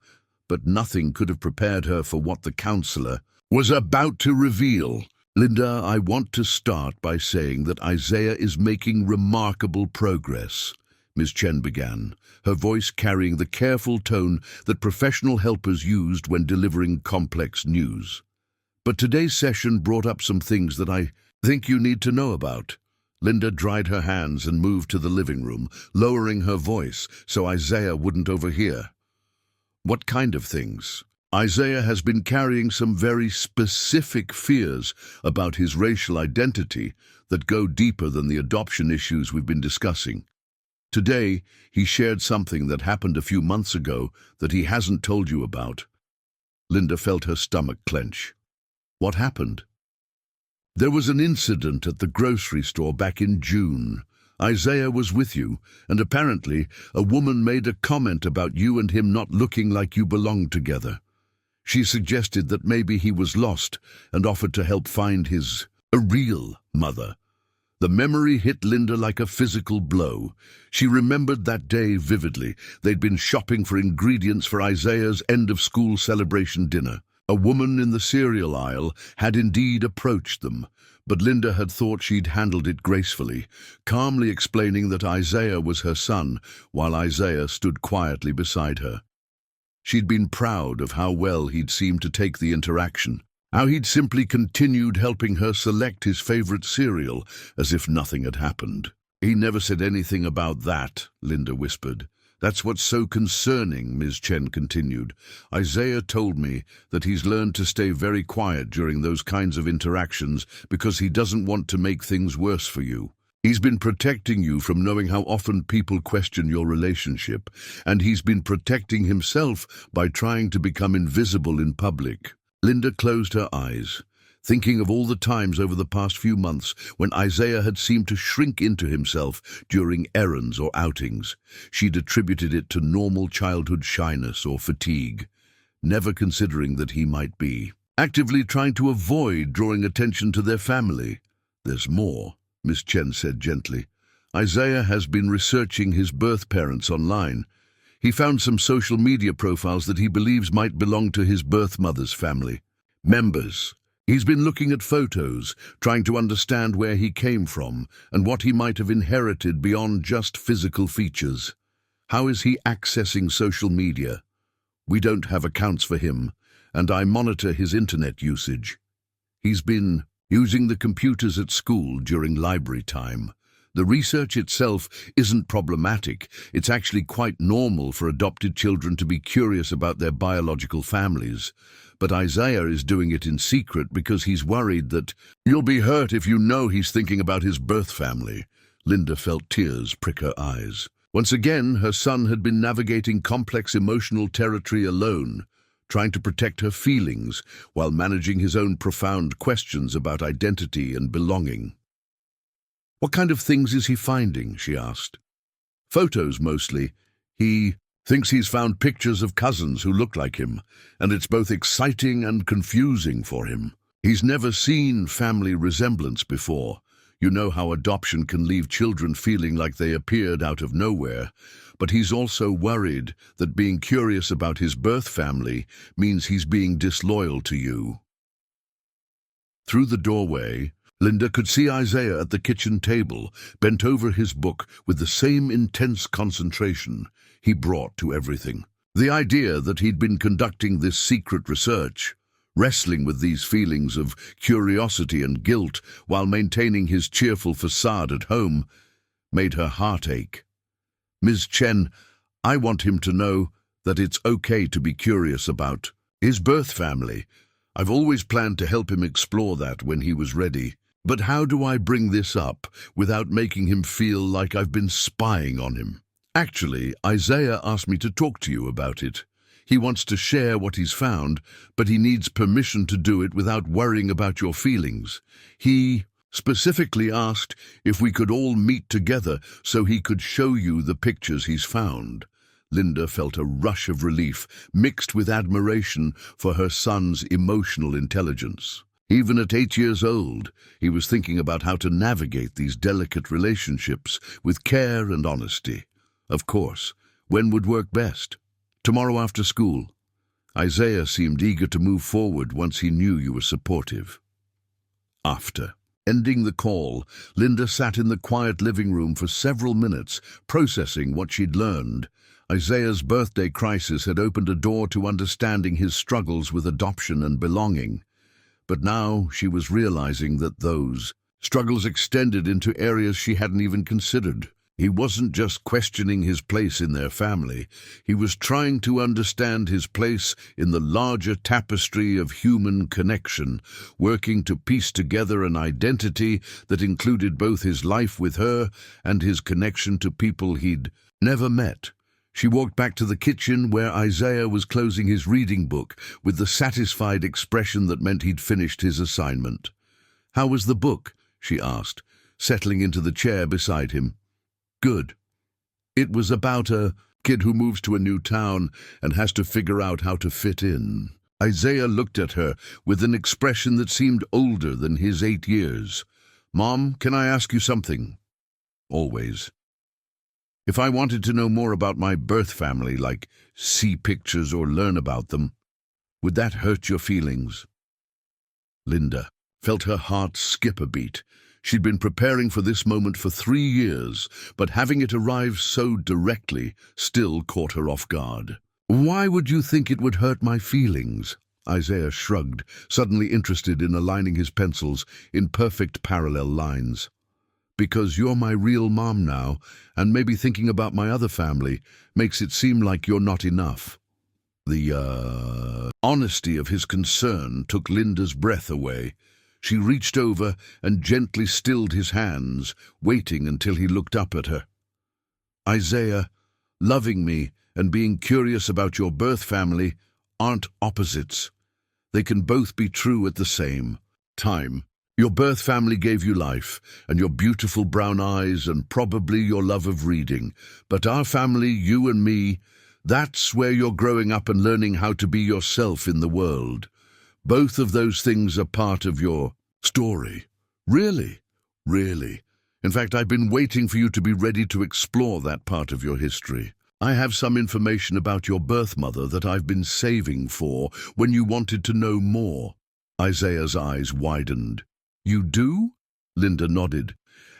but nothing could have prepared her for what the counselor was about to reveal. "Linda, I want to start by saying that Isaiah is making remarkable progress," Ms. Chen began, her voice carrying the careful tone that professional helpers used when delivering complex news. "But today's session brought up some things that I think you need to know about." Linda dried her hands and moved to the living room, lowering her voice so Isaiah wouldn't overhear. "What kind of things?" "Isaiah has been carrying some very specific fears about his racial identity that go deeper than the adoption issues we've been discussing. Today, he shared something that happened a few months ago that he hasn't told you about." Linda felt her stomach clench. "What happened?" "There was an incident at the grocery store back in June. Isaiah was with you, and apparently a woman made a comment about you and him not looking like you belonged together. She suggested that maybe he was lost and offered to help find a real mother." The memory hit Linda like a physical blow. She remembered that day vividly. They'd been shopping for ingredients for Isaiah's end-of-school celebration dinner. A woman in the cereal aisle had indeed approached them, but Linda had thought she'd handled it gracefully, calmly explaining that Isaiah was her son, while Isaiah stood quietly beside her. She'd been proud of how well he'd seemed to take the interaction, how he'd simply continued helping her select his favorite cereal as if nothing had happened. "He never said anything about that," Linda whispered. "That's what's so concerning," Ms. Chen continued. "Isaiah told me that he's learned to stay very quiet during those kinds of interactions because he doesn't want to make things worse for you. He's been protecting you from knowing how often people question your relationship, and he's been protecting himself by trying to become invisible in public." Linda closed her eyes, thinking of all the times over the past few months when Isaiah had seemed to shrink into himself during errands or outings. She'd attributed it to normal childhood shyness or fatigue, never considering that he might be actively trying to avoid drawing attention to their family. "There's more," Miss Chen said gently. "Isaiah has been researching his birth parents online. He found some social media profiles that he believes might belong to his birth mother's family members. He's been looking at photos, trying to understand where he came from and what he might have inherited beyond just physical features. How is he accessing social media? We don't have accounts for him, and I monitor his internet usage. He's been using the computers at school during library time. The research itself isn't problematic. It's actually quite normal for adopted children to be curious about their biological families. But Isaiah is doing it in secret because he's worried that you'll be hurt if you know he's thinking about his birth family." Linda felt tears prick her eyes. Once again, her son had been navigating complex emotional territory alone, trying to protect her feelings while managing his own profound questions about identity and belonging. "What kind of things is he finding?" she asked. "Photos, mostly. He thinks he's found pictures of cousins who look like him, and it's both exciting and confusing for him. He's never seen family resemblance before. You know how adoption can leave children feeling like they appeared out of nowhere, but he's also worried that being curious about his birth family means he's being disloyal to you. Through the doorway, Linda could see Isaiah at the kitchen table, bent over his book with the same intense concentration he brought to everything. The idea that he'd been conducting this secret research, wrestling with these feelings of curiosity and guilt while maintaining his cheerful facade at home, made her heart ache. "Ms. Chen, I want him to know that it's okay to be curious about his birth family. I've always planned to help him explore that when he was ready. But how do I bring this up without making him feel like I've been spying on him? Actually, Isaiah asked me to talk to you about it. He wants to share what he's found, but he needs permission to do it without worrying about your feelings. He specifically asked if we could all meet together so he could show you the pictures he's found." Linda felt a rush of relief, mixed with admiration for her son's emotional intelligence. Even at 8 years old, he was thinking about how to navigate these delicate relationships with care and honesty. Of course, when would work best? Tomorrow after school. Isaiah seemed eager to move forward once he knew you were supportive. After ending the call, Linda sat in the quiet living room for several minutes, processing what she'd learned. Isaiah's birthday crisis had opened a door to understanding his struggles with adoption and belonging. But now she was realizing that those struggles extended into areas she hadn't even considered. He wasn't just questioning his place in their family. He was trying to understand his place in the larger tapestry of human connection, working to piece together an identity that included both his life with her and his connection to people he'd never met. She walked back to the kitchen where Isaiah was closing his reading book with the satisfied expression that meant he'd finished his assignment. "How was the book?" she asked, settling into the chair beside him. "Good. It was about a kid who moves to a new town and has to figure out how to fit in." Isaiah looked at her with an expression that seemed older than his 8 years. "Mom, can I ask you something?" "Always." "If I wanted to know more about my birth family, like see pictures or learn about them, would that hurt your feelings?" Linda felt her heart skip a beat. She'd been preparing for this moment for 3 years, but having it arrive so directly still caught her off guard. "Why would you think it would hurt my feelings?" Isaiah shrugged, suddenly interested in aligning his pencils in perfect parallel lines. "Because you're my real mom now, and maybe thinking about my other family makes it seem like you're not enough." The honesty of his concern took Linda's breath away. She reached over and gently stilled his hands, waiting until he looked up at her. "Isaiah, loving me and being curious about your birth family aren't opposites. They can both be true at the same time. Your birth family gave you life, and your beautiful brown eyes, and probably your love of reading. But our family, you and me, that's where you're growing up and learning how to be yourself in the world. Both of those things are part of your story." "Really? Really? In fact, I've been waiting for you to be ready to explore that part of your history. I have some information about your birth mother that I've been saving for when you wanted to know more." Isaiah's eyes widened. "You do?" Linda nodded.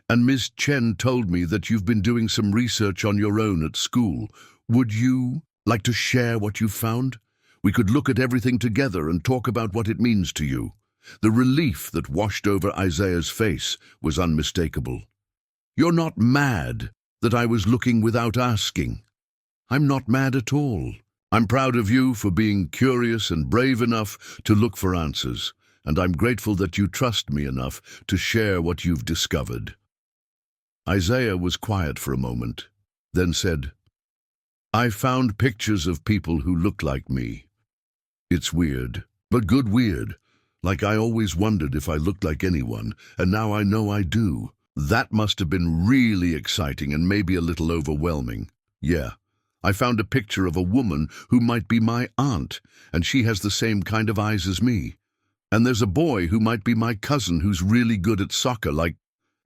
"And Miss Chen told me that you've been doing some research on your own at school. Would you like to share what you've found? We could look at everything together and talk about what it means to you." The relief that washed over Isaiah's face was unmistakable. "You're not mad that I was looking without asking." "I'm not mad at all. I'm proud of you for being curious and brave enough to look for answers, and I'm grateful that you trust me enough to share what you've discovered." Isaiah was quiet for a moment, then said, "I found pictures of people who look like me. It's weird, but good weird. Like I always wondered if I looked like anyone, and now I know I do. That must have been really exciting and maybe a little overwhelming. Yeah, I found a picture of a woman who might be my aunt, and she has the same kind of eyes as me. And there's a boy who might be my cousin who's really good at soccer, like..."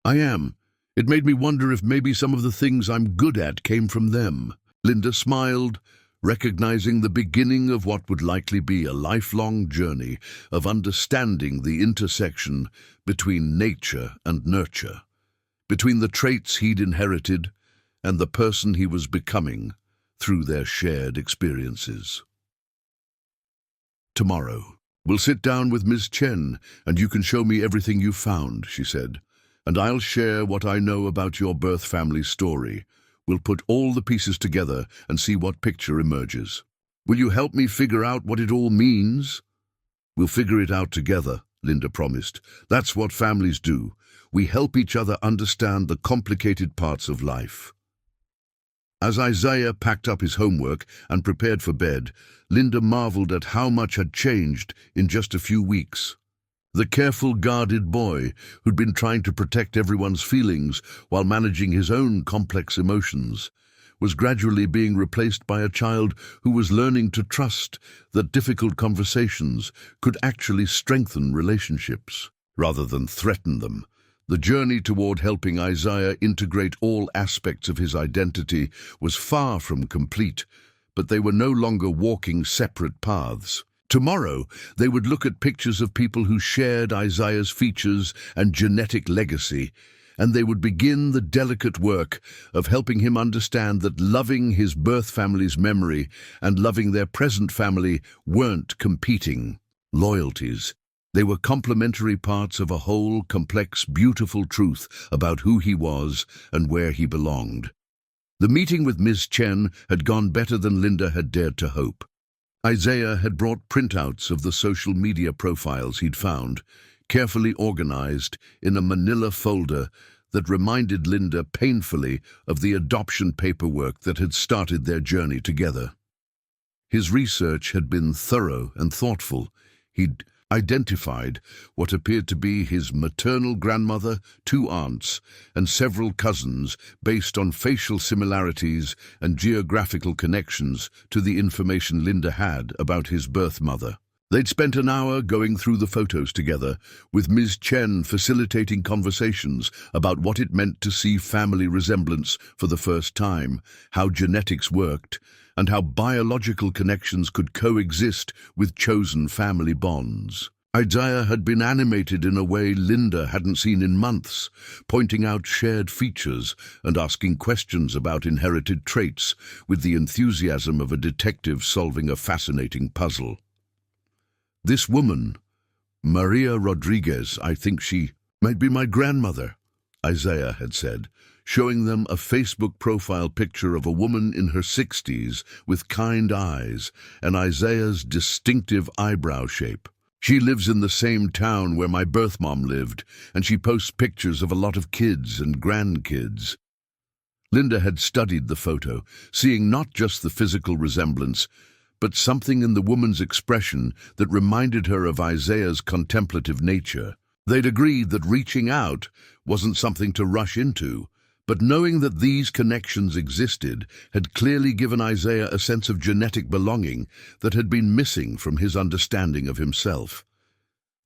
I am. It made me wonder if maybe some of the things I'm good at came from them. Linda smiled, recognizing the beginning of what would likely be a lifelong journey of understanding the intersection between nature and nurture, between the traits he'd inherited and the person he was becoming through their shared experiences. Tomorrow, we'll sit down with Ms. Chen, and you can show me everything you found, she said, and I'll share what I know about your birth family story. We'll put all the pieces together and see what picture emerges. Will you help me figure out what it all means? We'll figure it out together, Linda promised. That's what families do. We help each other understand the complicated parts of life. As Isaiah packed up his homework and prepared for bed, Linda marveled at how much had changed in just a few weeks. The careful, guarded boy who'd been trying to protect everyone's feelings while managing his own complex emotions was gradually being replaced by a child who was learning to trust that difficult conversations could actually strengthen relationships rather than threaten them. The journey toward helping Isaiah integrate all aspects of his identity was far from complete, but they were no longer walking separate paths. Tomorrow, they would look at pictures of people who shared Isaiah's features and genetic legacy, and they would begin the delicate work of helping him understand that loving his birth family's memory and loving their present family weren't competing loyalties. They were complementary parts of a whole, complex, beautiful truth about who he was and where he belonged. The meeting with Ms. Chen had gone better than Linda had dared to hope. Isaiah had brought printouts of the social media profiles he'd found, carefully organized in a manila folder that reminded Linda painfully of the adoption paperwork that had started their journey together. His research had been thorough and thoughtful. He'd identified what appeared to be his maternal grandmother, 2 aunts, and several cousins based on facial similarities and geographical connections to the information Linda had about his birth mother. They'd spent an hour going through the photos together, with Ms. Chen facilitating conversations about what it meant to see family resemblance for the first time, how genetics worked, and how biological connections could coexist with chosen family bonds. Isaiah had been animated in a way Linda hadn't seen in months, pointing out shared features and asking questions about inherited traits with the enthusiasm of a detective solving a fascinating puzzle. This woman, Maria Rodriguez, I think she might be my grandmother, Isaiah had said, showing them a Facebook profile picture of a woman in her 60s with kind eyes and Isaiah's distinctive eyebrow shape. She lives in the same town where my birth mom lived, and she posts pictures of a lot of kids and grandkids. Linda had studied the photo, seeing not just the physical resemblance, but something in the woman's expression that reminded her of Isaiah's contemplative nature. They'd agreed that reaching out wasn't something to rush into, but knowing that these connections existed had clearly given Isaiah a sense of genetic belonging that had been missing from his understanding of himself.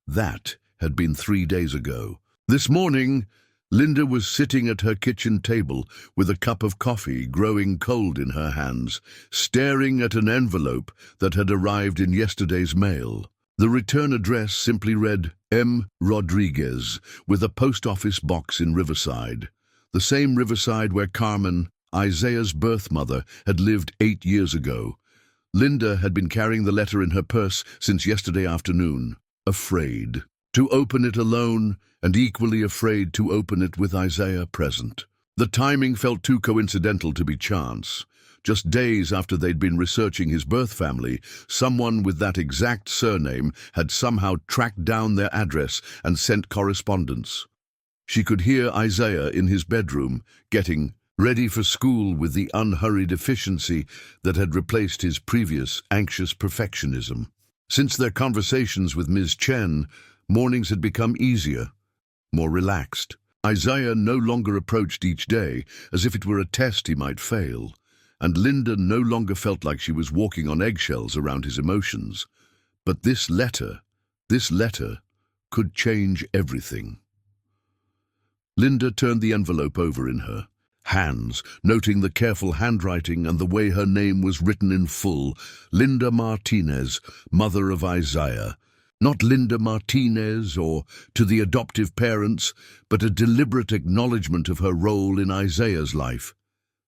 That had been 3 days ago. This morning, Linda was sitting at her kitchen table with a cup of coffee growing cold in her hands, staring at an envelope that had arrived in yesterday's mail. The return address simply read, M. Rodriguez, with a post office box in Riverside. The same Riverside where Carmen, Isaiah's birth mother, had lived 8 years ago. Linda had been carrying the letter in her purse since yesterday afternoon, afraid to open it alone and equally afraid to open it with Isaiah present. The timing felt too coincidental to be chance. Just days after they'd been researching his birth family, someone with that exact surname had somehow tracked down their address and sent correspondence. She could hear Isaiah in his bedroom, getting ready for school with the unhurried efficiency that had replaced his previous anxious perfectionism. Since their conversations with Ms. Chen, mornings had become easier, more relaxed. Isaiah no longer approached each day as if it were a test he might fail, and Linda no longer felt like she was walking on eggshells around his emotions. But this letter could change everything. Linda turned the envelope over in her hands, noting the careful handwriting and the way her name was written in full. Linda Martinez, mother of Isaiah. Not Linda Martinez or to the adoptive parents, but a deliberate acknowledgement of her role in Isaiah's life.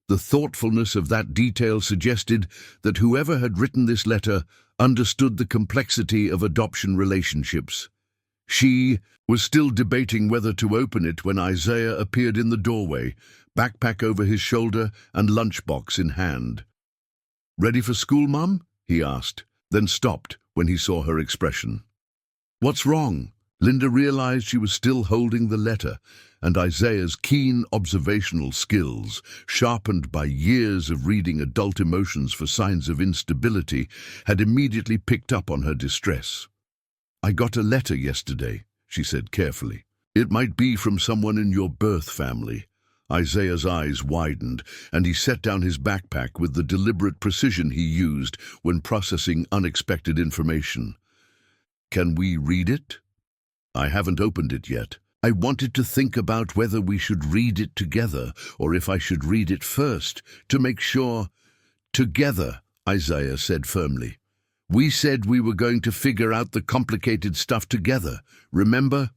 The thoughtfulness of that detail suggested that whoever had written this letter understood the complexity of adoption relationships. She was still debating whether to open it when Isaiah appeared in the doorway, backpack over his shoulder and lunchbox in hand. "Ready for school, Mum?" he asked, then stopped when he saw her expression. "What's wrong?" Linda realized she was still holding the letter, and Isaiah's keen observational skills, sharpened by years of reading adult emotions for signs of instability, had immediately picked up on her distress. "I got a letter yesterday," she said carefully. "It might be from someone in your birth family." Isaiah's eyes widened, and he set down his backpack with the deliberate precision he used when processing unexpected information. "Can we read it?" "I haven't opened it yet. I wanted to think about whether we should read it together, or if I should read it first, to make sure." "Together," Isaiah said firmly. "We said we were going to figure out the complicated stuff together, remember?"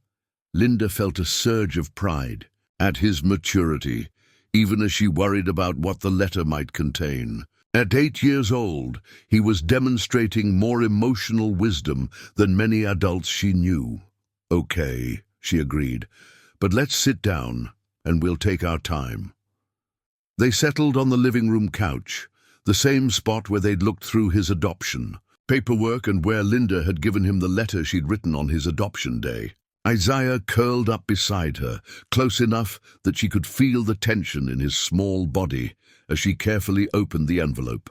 Linda felt a surge of pride at his maturity, even as she worried about what the letter might contain. At 8 years old, he was demonstrating more emotional wisdom than many adults she knew. "Okay," she agreed, "but let's sit down, and we'll take our time." They settled on the living room couch, the same spot where they'd looked through his adoption paperwork and where Linda had given him the letter she'd written on his adoption day. Isaiah curled up beside her, close enough that she could feel the tension in his small body as she carefully opened the envelope.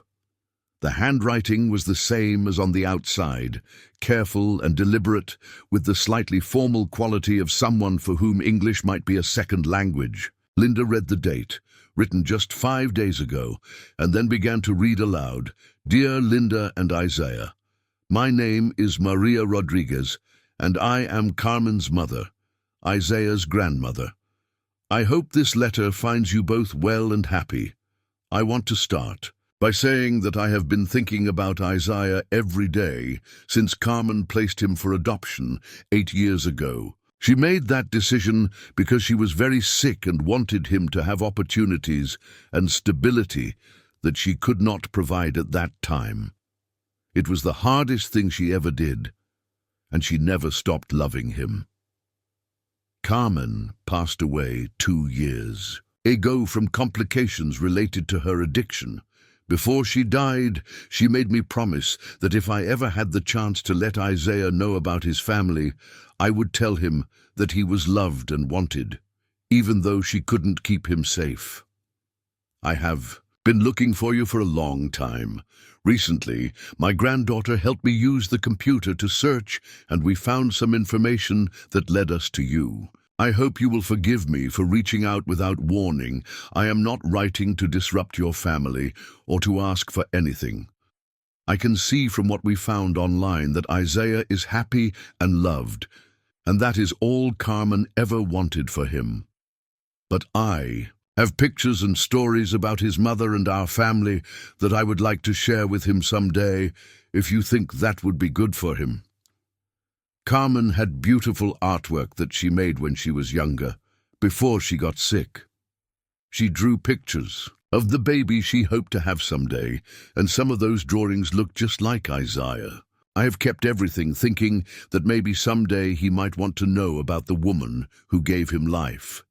The handwriting was the same as on the outside, careful and deliberate, with the slightly formal quality of someone for whom English might be a second language. Linda read the date, written just 5 days ago, and then began to read aloud. "Dear Linda and Isaiah, my name is Maria Rodriguez, and I am Carmen's mother, Isaiah's grandmother. I hope this letter finds you both well and happy. I want to start by saying that I have been thinking about Isaiah every day since Carmen placed him for adoption 8 years ago. She made that decision because she was very sick and wanted him to have opportunities and stability that she could not provide at that time. It was the hardest thing she ever did, and she never stopped loving him. Carmen passed away 2 years ago from complications related to her addiction. Before she died, she made me promise that if I ever had the chance to let Isaiah know about his family, I would tell him that he was loved and wanted, even though she couldn't keep him safe. I have been looking for you for a long time. Recently, my granddaughter helped me use the computer to search, and we found some information that led us to you. I hope you will forgive me for reaching out without warning. I am not writing to disrupt your family or to ask for anything. I can see from what we found online that Isaiah is happy and loved, and that is all Carmen ever wanted for him. But I have pictures and stories about his mother and our family that I would like to share with him someday, if you think that would be good for him." Carmen had beautiful artwork that she made when she was younger, before she got sick. She drew pictures of the baby she hoped to have someday, and some of those drawings looked just like Isaiah. I have kept everything, thinking that maybe someday he might want to know about the woman who gave him life.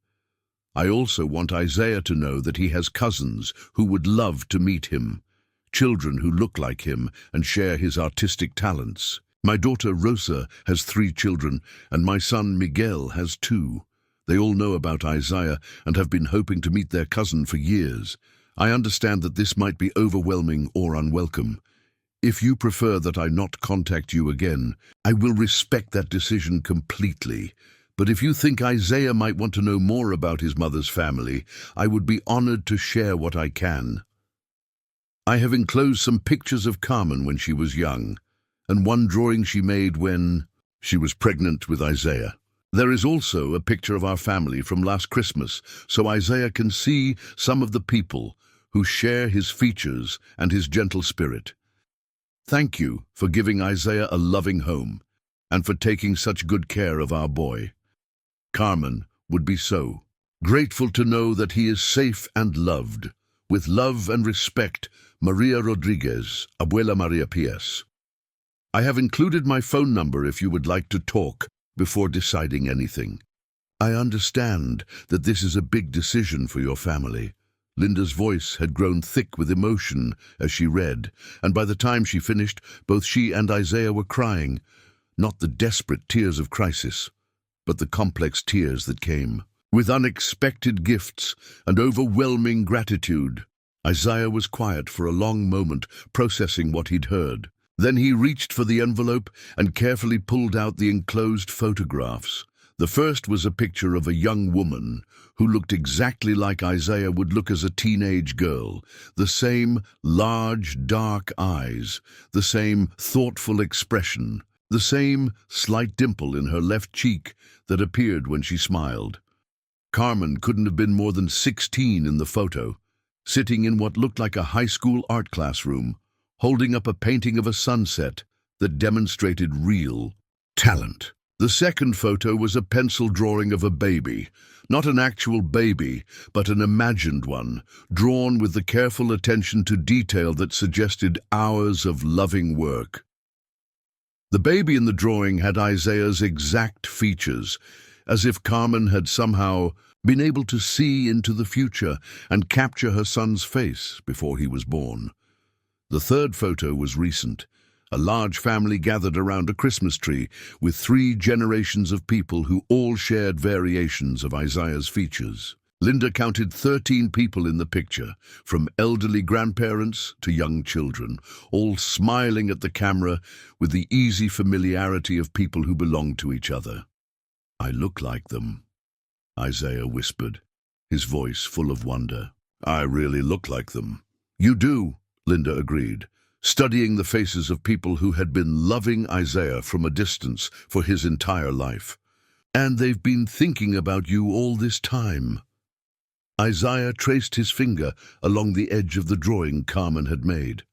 I also want Isaiah to know that he has cousins who would love to meet him, children who look like him and share his artistic talents. My daughter Rosa has 3 children, and my son Miguel has 2. They all know about Isaiah and have been hoping to meet their cousin for years. I understand that this might be overwhelming or unwelcome. If you prefer that I not contact you again, I will respect that decision completely. But if you think Isaiah might want to know more about his mother's family, I would be honored to share what I can. I have enclosed some pictures of Carmen when she was young, and one drawing she made when she was pregnant with Isaiah. There is also a picture of our family from last Christmas, so Isaiah can see some of the people who share his features and his gentle spirit. Thank you for giving Isaiah a loving home and for taking such good care of our boy. Carmen would be so grateful to know that he is safe and loved. With love and respect, Maria Rodriguez, Abuela Maria P.S. I have included my phone number if you would like to talk before deciding anything. I understand that this is a big decision for your family. Linda's voice had grown thick with emotion as she read, and by the time she finished, both she and Isaiah were crying, not the desperate tears of crisis, but the complex tears that came with unexpected gifts and overwhelming gratitude. Isaiah was quiet for a long moment, processing what he'd heard. Then he reached for the envelope and carefully pulled out the enclosed photographs. The first was a picture of a young woman who looked exactly like Isaiah would look as a teenage girl. The same large, dark eyes, the same thoughtful expression, the same slight dimple in her left cheek that appeared when she smiled. Carmen couldn't have been more than 16 in the photo, sitting in what looked like a high school art classroom, holding up a painting of a sunset that demonstrated real talent. The second photo was a pencil drawing of a baby, not an actual baby, but an imagined one, drawn with the careful attention to detail that suggested hours of loving work. The baby in the drawing had Isaiah's exact features, as if Carmen had somehow been able to see into the future and capture her son's face before he was born. The third photo was recent. A large family gathered around a Christmas tree with 3 generations of people who all shared variations of Isaiah's features. Linda counted 13 people in the picture, from elderly grandparents to young children, all smiling at the camera with the easy familiarity of people who belong to each other. "I look like them," Isaiah whispered, his voice full of wonder. "I really look like them." "You do," Linda agreed, studying the faces of people who had been loving Isaiah from a distance for his entire life. "And they've been thinking about you all this time." Isaiah traced his finger along the edge of the drawing Carmen had made.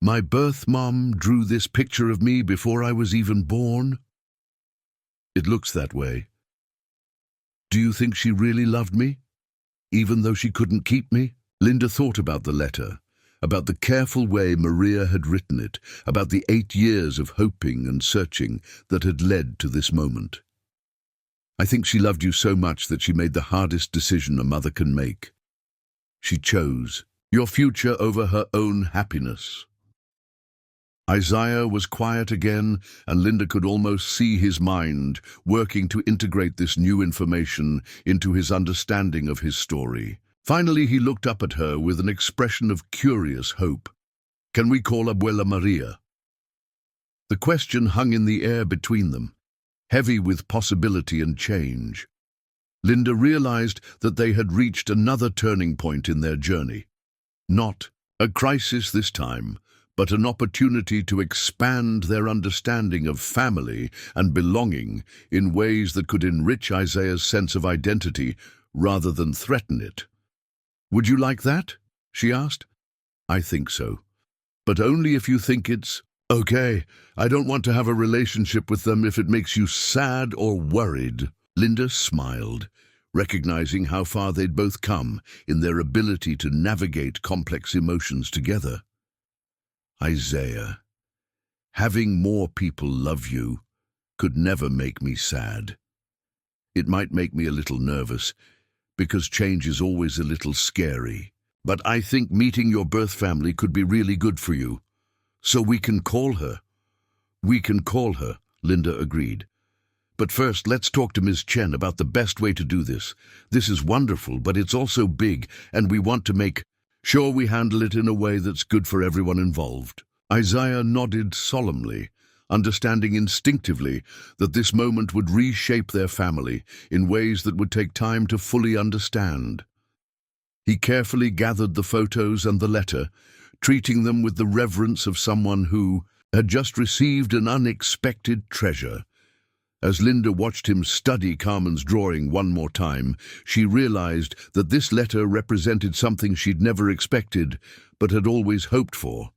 "My birth mom drew this picture of me before I was even born." "It looks that way. Do you think she really loved me, even though she couldn't keep me?" Linda thought about the letter, about the careful way Maria had written it, about the 8 years of hoping and searching that had led to this moment. "I think she loved you so much that she made the hardest decision a mother can make. She chose your future over her own happiness." Isaiah was quiet again, and Linda could almost see his mind working to integrate this new information into his understanding of his story. Finally, he looked up at her with an expression of curious hope. "Can we call Abuela Maria?" The question hung in the air between them, heavy with possibility and change. Linda realized that they had reached another turning point in their journey. Not a crisis this time, but an opportunity to expand their understanding of family and belonging in ways that could enrich Isaiah's sense of identity rather than threaten it. "Would you like that?" she asked. "I think so. But only if you think it's okay. I don't want to have a relationship with them if it makes you sad or worried." Linda smiled, recognizing how far they'd both come in their ability to navigate complex emotions together. "Isaiah, having more people love you could never make me sad. It might make me a little nervous, because change is always a little scary. But I think meeting your birth family could be really good for you. So we can call her." "We can call her," Linda agreed. "But first, let's talk to Ms. Chen about the best way to do this. This is wonderful, but it's also big, and we want to make sure we handle it in a way that's good for everyone involved." Isaiah nodded solemnly, understanding instinctively that this moment would reshape their family in ways that would take time to fully understand. He carefully gathered the photos and the letter, treating them with the reverence of someone who had just received an unexpected treasure. As Linda watched him study Carmen's drawing one more time, she realized that this letter represented something she'd never expected, but had always hoped for.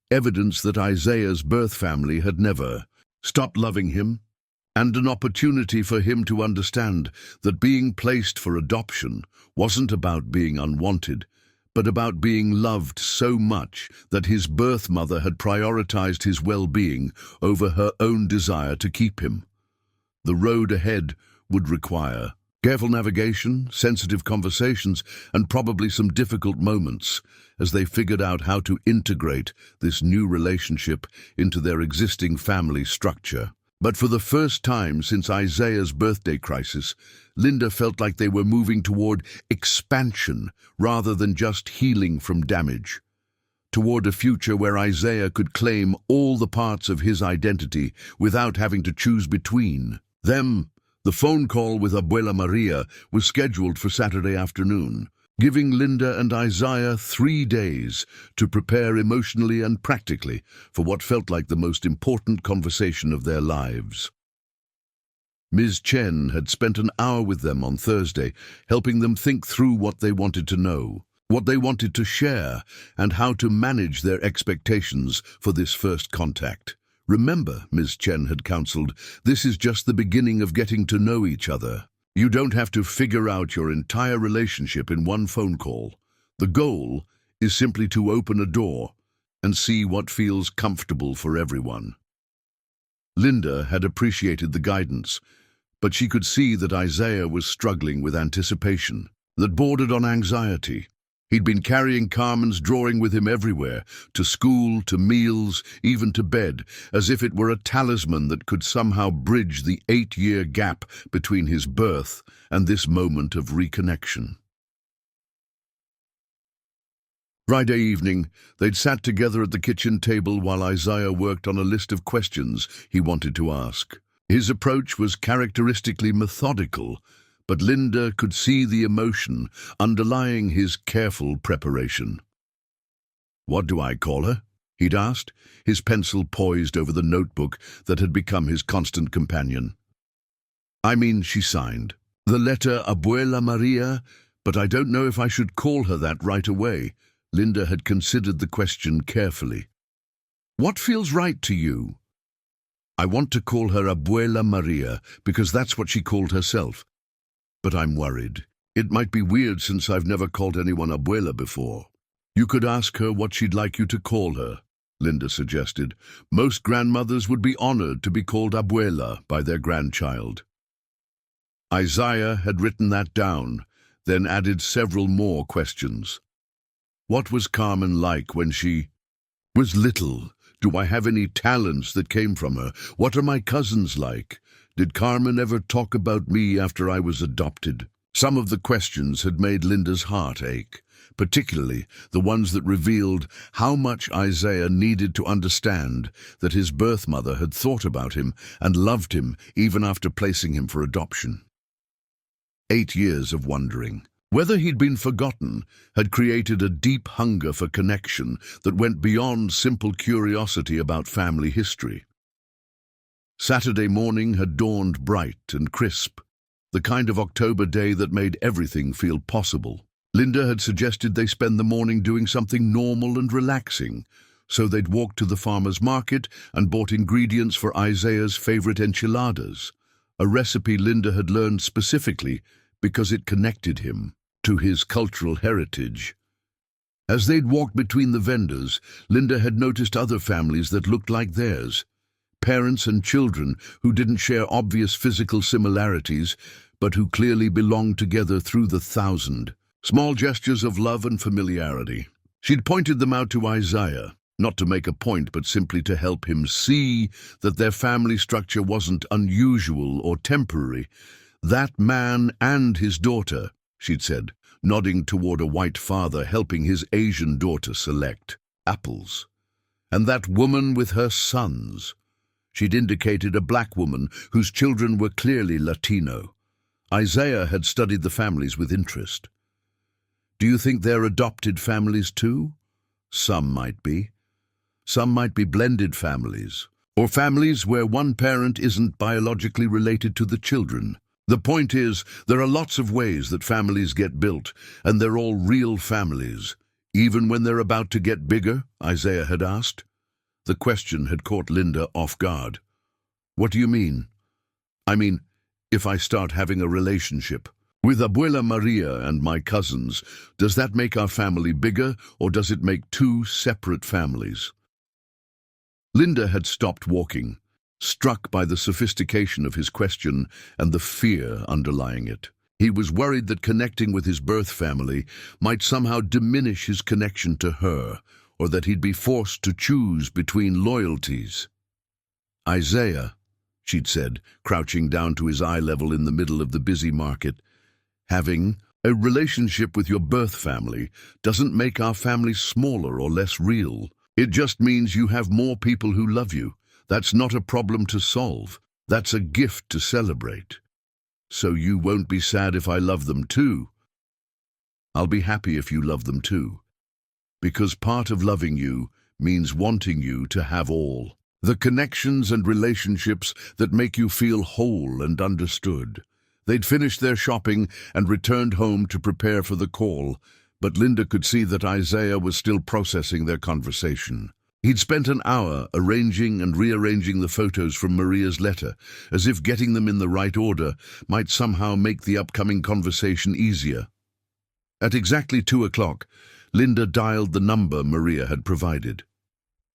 Evidence that Isaiah's birth family had never stopped loving him, and an opportunity for him to understand that being placed for adoption wasn't about being unwanted, but about being loved so much that his birth mother had prioritized his well-being over her own desire to keep him. The road ahead would require careful navigation, sensitive conversations, and probably some difficult moments as they figured out how to integrate this new relationship into their existing family structure. But for the first time since Isaiah's birthday crisis, Linda felt like they were moving toward expansion rather than just healing from damage. Toward a future where Isaiah could claim all the parts of his identity without having to choose between them. The phone call with Abuela Maria was scheduled for Saturday afternoon, giving Linda and Isaiah 3 days to prepare emotionally and practically for what felt like the most important conversation of their lives. Ms. Chen had spent an hour with them on Thursday, helping them think through what they wanted to know, what they wanted to share, and how to manage their expectations for this first contact. Remember, Ms. Chen had counseled, this is just the beginning of getting to know each other. You don't have to figure out your entire relationship in one phone call. The goal is simply to open a door and see what feels comfortable for everyone. Linda had appreciated the guidance, but she could see that Isaiah was struggling with anticipation that bordered on anxiety. He'd been carrying Carmen's drawing with him everywhere, to school, to meals, even to bed, as if it were a talisman that could somehow bridge the 8-year gap between his birth and this moment of reconnection. Friday evening, they'd sat together at the kitchen table while Isaiah worked on a list of questions he wanted to ask. His approach was characteristically methodical, but Linda could see the emotion underlying his careful preparation. "What do I call her?" he'd asked, his pencil poised over the notebook that had become his constant companion. She signed. "The letter Abuela Maria, but I don't know if I should call her that right away." Linda had considered the question carefully. "What feels right to you?" "I want to call her Abuela Maria because that's what she called herself. But I'm worried. It might be weird since I've never called anyone Abuela before." "You could ask her what she'd like you to call her," Linda suggested. "Most grandmothers would be honored to be called Abuela by their grandchild." Isaiah had written that down, then added several more questions. "What was Carmen like when she was little? Do I have any talents that came from her? What are my cousins like? Did Carmen ever talk about me after I was adopted?" Some of the questions had made Linda's heart ache, particularly the ones that revealed how much Isaiah needed to understand that his birth mother had thought about him and loved him even after placing him for adoption. 8 years of wondering whether he'd been forgotten had created a deep hunger for connection that went beyond simple curiosity about family history. Saturday morning had dawned bright and crisp, the kind of October day that made everything feel possible. Linda had suggested they spend the morning doing something normal and relaxing, so they'd walked to the farmer's market and bought ingredients for Isaiah's favorite enchiladas, a recipe Linda had learned specifically because it connected him to his cultural heritage. As they'd walked between the vendors, Linda had noticed other families that looked like theirs. Parents and children who didn't share obvious physical similarities, but who clearly belonged together through the thousand small gestures of love and familiarity. She'd pointed them out to Isaiah, not to make a point, but simply to help him see that their family structure wasn't unusual or temporary. "That man and his daughter," she'd said, nodding toward a white father helping his Asian daughter select apples. "And that woman with her sons." She'd indicated a black woman whose children were clearly Latino. Isaiah had studied the families with interest. "Do you think they're adopted families too?" "Some might be. Some might be blended families, or families where one parent isn't biologically related to the children. The point is, there are lots of ways that families get built, and they're all real families. Even when they're about to get bigger, Isaiah had asked. The question had caught Linda off guard. What do you mean? I mean, if I start having a relationship with Abuela Maria and my cousins, does that make our family bigger, or does it make two separate families? Linda had stopped walking, struck by the sophistication of his question and the fear underlying it. He was worried that connecting with his birth family might somehow diminish his connection to her, or that he'd be forced to choose between loyalties. Isaiah, she'd said, crouching down to his eye level in the middle of the busy market, having a relationship with your birth family doesn't make our family smaller or less real. It just means you have more people who love you. That's not a problem to solve. That's a gift to celebrate. So you won't be sad if I love them too. I'll be happy if you love them too. Because part of loving you means wanting you to have all the connections and relationships that make you feel whole and understood. They'd finished their shopping and returned home to prepare for the call, but Linda could see that Isaiah was still processing their conversation. He'd spent an hour arranging and rearranging the photos from Maria's letter, as if getting them in the right order might somehow make the upcoming conversation easier. At exactly 2 o'clock, Linda dialed the number Maria had provided.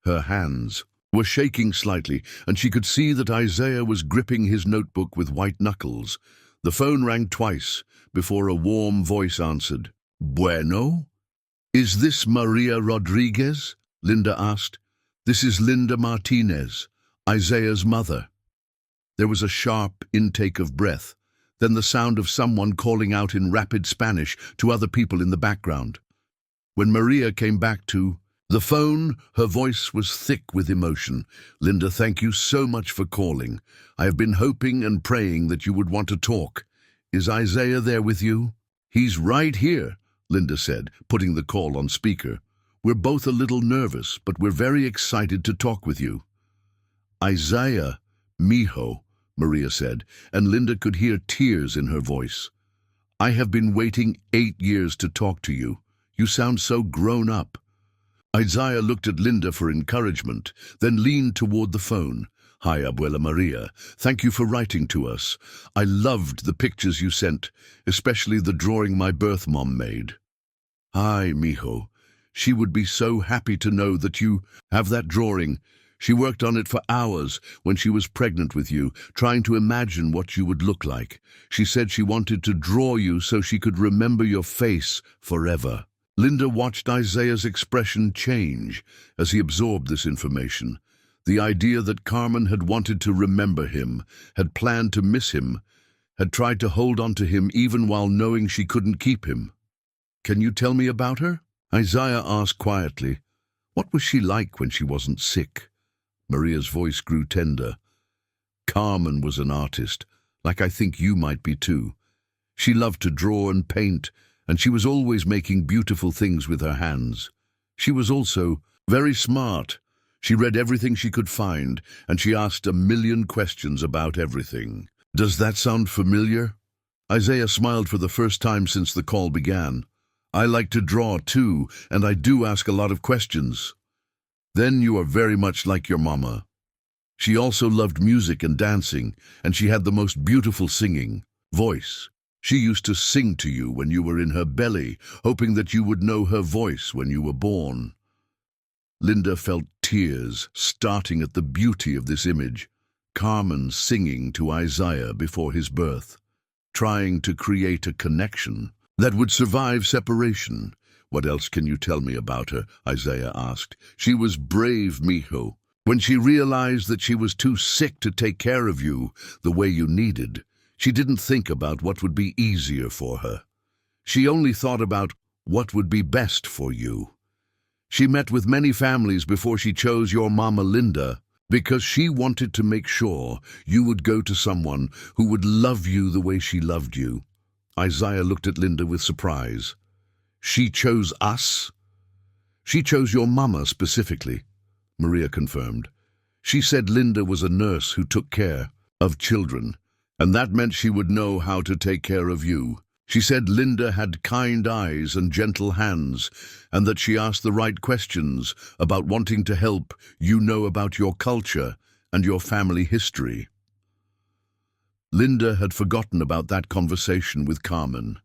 Her hands were shaking slightly, and she could see that Isaiah was gripping his notebook with white knuckles. The phone rang twice before a warm voice answered. "Bueno? Is this Maria Rodriguez?" Linda asked. "This is Linda Martinez, Isaiah's mother." There was a sharp intake of breath, then the sound of someone calling out in rapid Spanish to other people in the background. When Maria came back to the phone, her voice was thick with emotion. "Linda, thank you so much for calling. I have been hoping and praying that you would want to talk. Is Isaiah there with you?" "He's right here," Linda said, putting the call on speaker. "We're both a little nervous, but we're very excited to talk with you." "Isaiah, mijo," Maria said, and Linda could hear tears in her voice. "I have been waiting 8 years to talk to you. You sound so grown up." Isaiah looked at Linda for encouragement, then leaned toward the phone. "Hi, Abuela Maria. Thank you for writing to us. I loved the pictures you sent, especially the drawing my birth mom made." "Hi, mijo. She would be so happy to know that you have that drawing. She worked on it for hours when she was pregnant with you, trying to imagine what you would look like. She said she wanted to draw you so she could remember your face forever." Linda watched Isaiah's expression change as he absorbed this information. The idea that Carmen had wanted to remember him, had planned to miss him, had tried to hold on to him even while knowing she couldn't keep him. "Can you tell me about her?" Isaiah asked quietly. "What was she like when she wasn't sick?" Maria's voice grew tender. "Carmen was an artist, like I think you might be too. She loved to draw and paint, and she was always making beautiful things with her hands. She was also very smart. She read everything she could find, and she asked a million questions about everything." "Does that sound familiar?" Isaiah smiled for the first time since the call began. "I like to draw too, and I do ask a lot of questions." "Then you are very much like your mama. She also loved music and dancing, and she had the most beautiful singing voice. She used to sing to you when you were in her belly, hoping that you would know her voice when you were born." Linda felt tears starting at the beauty of this image. Carmen singing to Isaiah before his birth, trying to create a connection that would survive separation. "What else can you tell me about her?" Isaiah asked. "She was brave, mijo. When she realized that she was too sick to take care of you the way you needed, she didn't think about what would be easier for her. She only thought about what would be best for you. She met with many families before she chose your mama Linda, because she wanted to make sure you would go to someone who would love you the way she loved you." Isaiah looked at Linda with surprise. "She chose us?" "She chose your mama specifically," Maria confirmed. She said Linda was a nurse who took care of children, and that meant she would know how to take care of you. She said Linda had kind eyes and gentle hands, and that she asked the right questions about wanting to help you know about your culture and your family history. Linda had forgotten about that conversation with Carmen,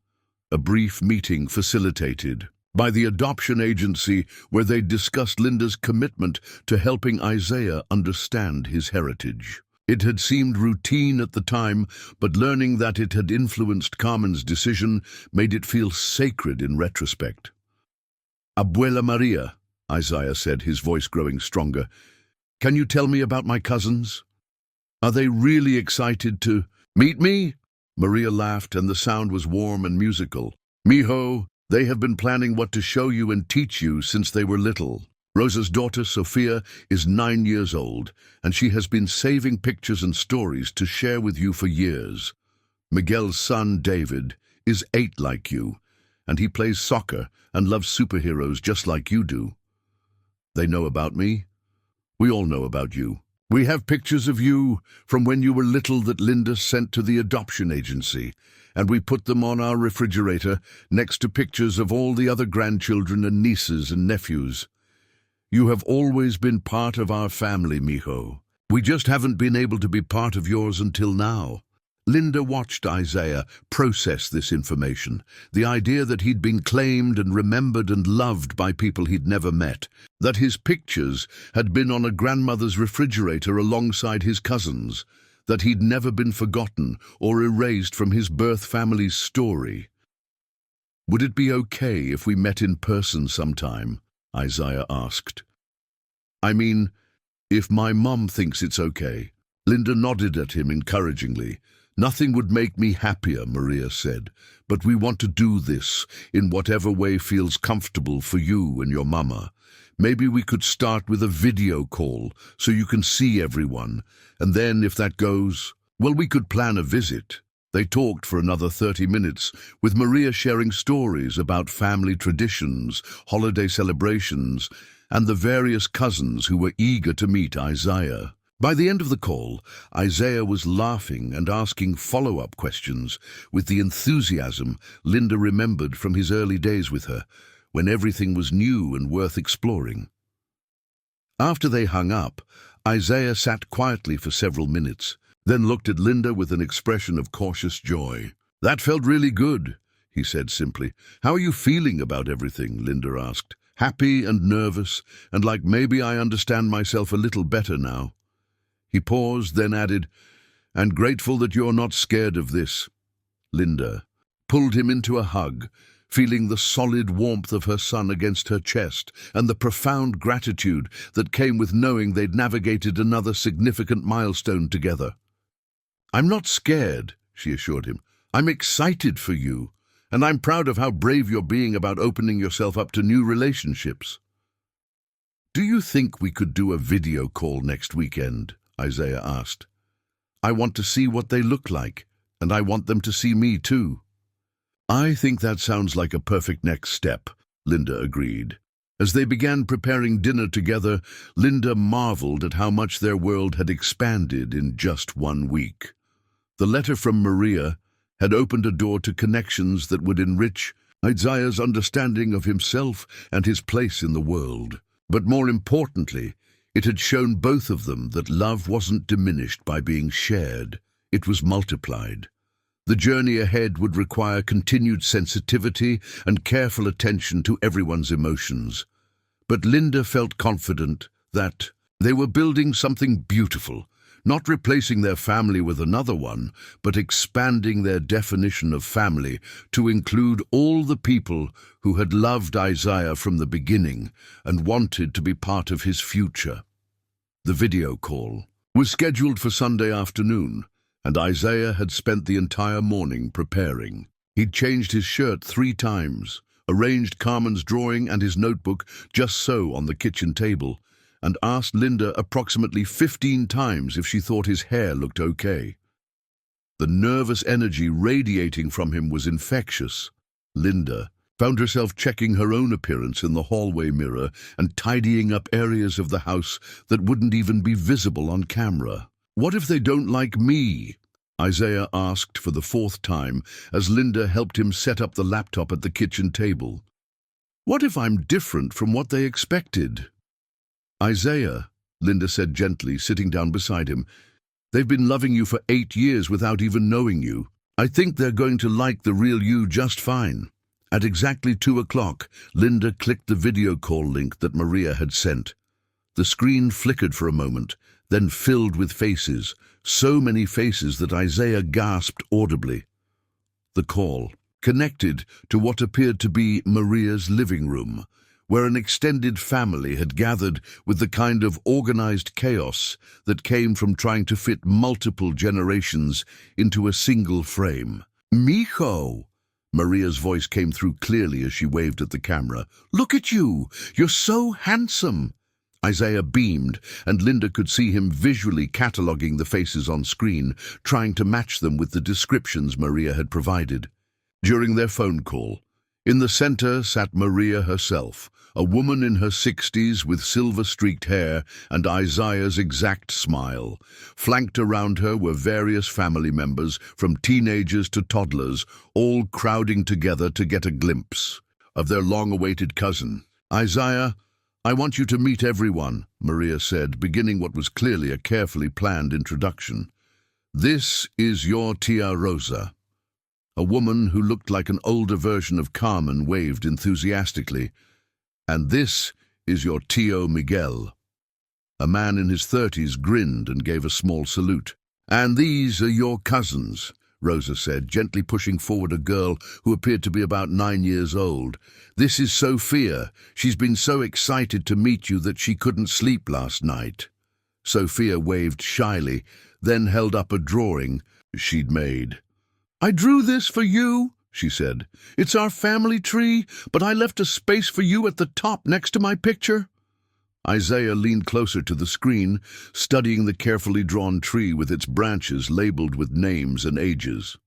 a brief meeting facilitated by the adoption agency where they discussed Linda's commitment to helping Isaiah understand his heritage. It had seemed routine at the time, but learning that it had influenced Carmen's decision made it feel sacred in retrospect. "Abuela Maria," Isaiah said, his voice growing stronger, "can you tell me about my cousins? Are they really excited to meet me?" Maria laughed, and the sound was warm and musical. "Mijo, they have been planning what to show you and teach you since they were little. Rosa's daughter, Sophia, is 9 years old, and she has been saving pictures and stories to share with you for years. Miguel's son, David, is 8 like you, and he plays soccer and loves superheroes just like you do. They know about me. We all know about you. We have pictures of you from when you were little that Linda sent to the adoption agency, and we put them on our refrigerator next to pictures of all the other grandchildren and nieces and nephews. You have always been part of our family, mijo. We just haven't been able to be part of yours until now." Linda watched Isaiah process this information, the idea that he'd been claimed and remembered and loved by people he'd never met, that his pictures had been on a grandmother's refrigerator alongside his cousins, that he'd never been forgotten or erased from his birth family's story. "Would it be okay if we met in person sometime?" Isaiah asked. "I mean, if my mom thinks it's okay." Linda nodded at him encouragingly. "Nothing would make me happier," Maria said, "but we want to do this in whatever way feels comfortable for you and your mama. Maybe we could start with a video call so you can see everyone, and then if that goes, well, we could plan a visit." They talked for another 30 minutes, with Maria sharing stories about family traditions, holiday celebrations, and the various cousins who were eager to meet Isaiah. By the end of the call, Isaiah was laughing and asking follow-up questions with the enthusiasm Linda remembered from his early days with her, when everything was new and worth exploring. After they hung up, Isaiah sat quietly for several minutes, then looked at Linda with an expression of cautious joy. "That felt really good," he said simply. "How are you feeling about everything?" Linda asked. "Happy and nervous, and like maybe I understand myself a little better now." He paused, then added, "And grateful that you're not scared of this." Linda pulled him into a hug, feeling the solid warmth of her son against her chest and the profound gratitude that came with knowing they'd navigated another significant milestone together. "I'm not scared," she assured him. "I'm excited for you, and I'm proud of how brave you're being about opening yourself up to new relationships." "Do you think we could do a video call next weekend?" Isaiah asked. "I want to see what they look like, and I want them to see me too." "I think that sounds like a perfect next step," Linda agreed. As they began preparing dinner together, Linda marveled at how much their world had expanded in just 1 week. The letter from Maria had opened a door to connections that would enrich Isaiah's understanding of himself and his place in the world. But more importantly, it had shown both of them that love wasn't diminished by being shared, it was multiplied. The journey ahead would require continued sensitivity and careful attention to everyone's emotions. But Linda felt confident that they were building something beautiful, not replacing their family with another one, but expanding their definition of family to include all the people who had loved Isaiah from the beginning and wanted to be part of his future. The video call was scheduled for Sunday afternoon, and Isaiah had spent the entire morning preparing. He'd changed his shirt 3 times, arranged Carmen's drawing and his notebook just so on the kitchen table, and asked Linda approximately 15 times if she thought his hair looked okay. The nervous energy radiating from him was infectious. Linda found herself checking her own appearance in the hallway mirror and tidying up areas of the house that wouldn't even be visible on camera. "What if they don't like me?" Isaiah asked for the fourth time as Linda helped him set up the laptop at the kitchen table. "What if I'm different from what they expected?" "Isaiah," Linda said gently, sitting down beside him, "they've been loving you for 8 years without even knowing you. I think they're going to like the real you just fine." At exactly 2 o'clock, Linda clicked the video call link that Maria had sent. The screen flickered for a moment, then filled with faces, so many faces that Isaiah gasped audibly. The call connected to what appeared to be Maria's living room, where an extended family had gathered with the kind of organized chaos that came from trying to fit multiple generations into a single frame. "Mijo!" Maria's voice came through clearly as she waved at the camera. "Look at you! You're so handsome!" Isaiah beamed, and Linda could see him visually cataloguing the faces on screen, trying to match them with the descriptions Maria had provided. During their phone call, in the center sat Maria herself, a woman in her 60s with silver-streaked hair and Isaiah's exact smile. Flanked around her were various family members, from teenagers to toddlers, all crowding together to get a glimpse of their long-awaited cousin. "Isaiah, I want you to meet everyone," Maria said, beginning what was clearly a carefully planned introduction. "This is your tia Rosa." A woman who looked like an older version of Carmen waved enthusiastically. "And this is your Tio Miguel." A man in his 30s grinned and gave a small salute. "And these are your cousins," Rosa said, gently pushing forward a girl who appeared to be about 9 years old. "This is Sophia. She's been so excited to meet you that she couldn't sleep last night." Sophia waved shyly, then held up a drawing she'd made. "I drew this for you," she said. "It's our family tree, but I left a space for you at the top next to my picture." Isaiah leaned closer to the screen, studying the carefully drawn tree with its branches labeled with names and ages.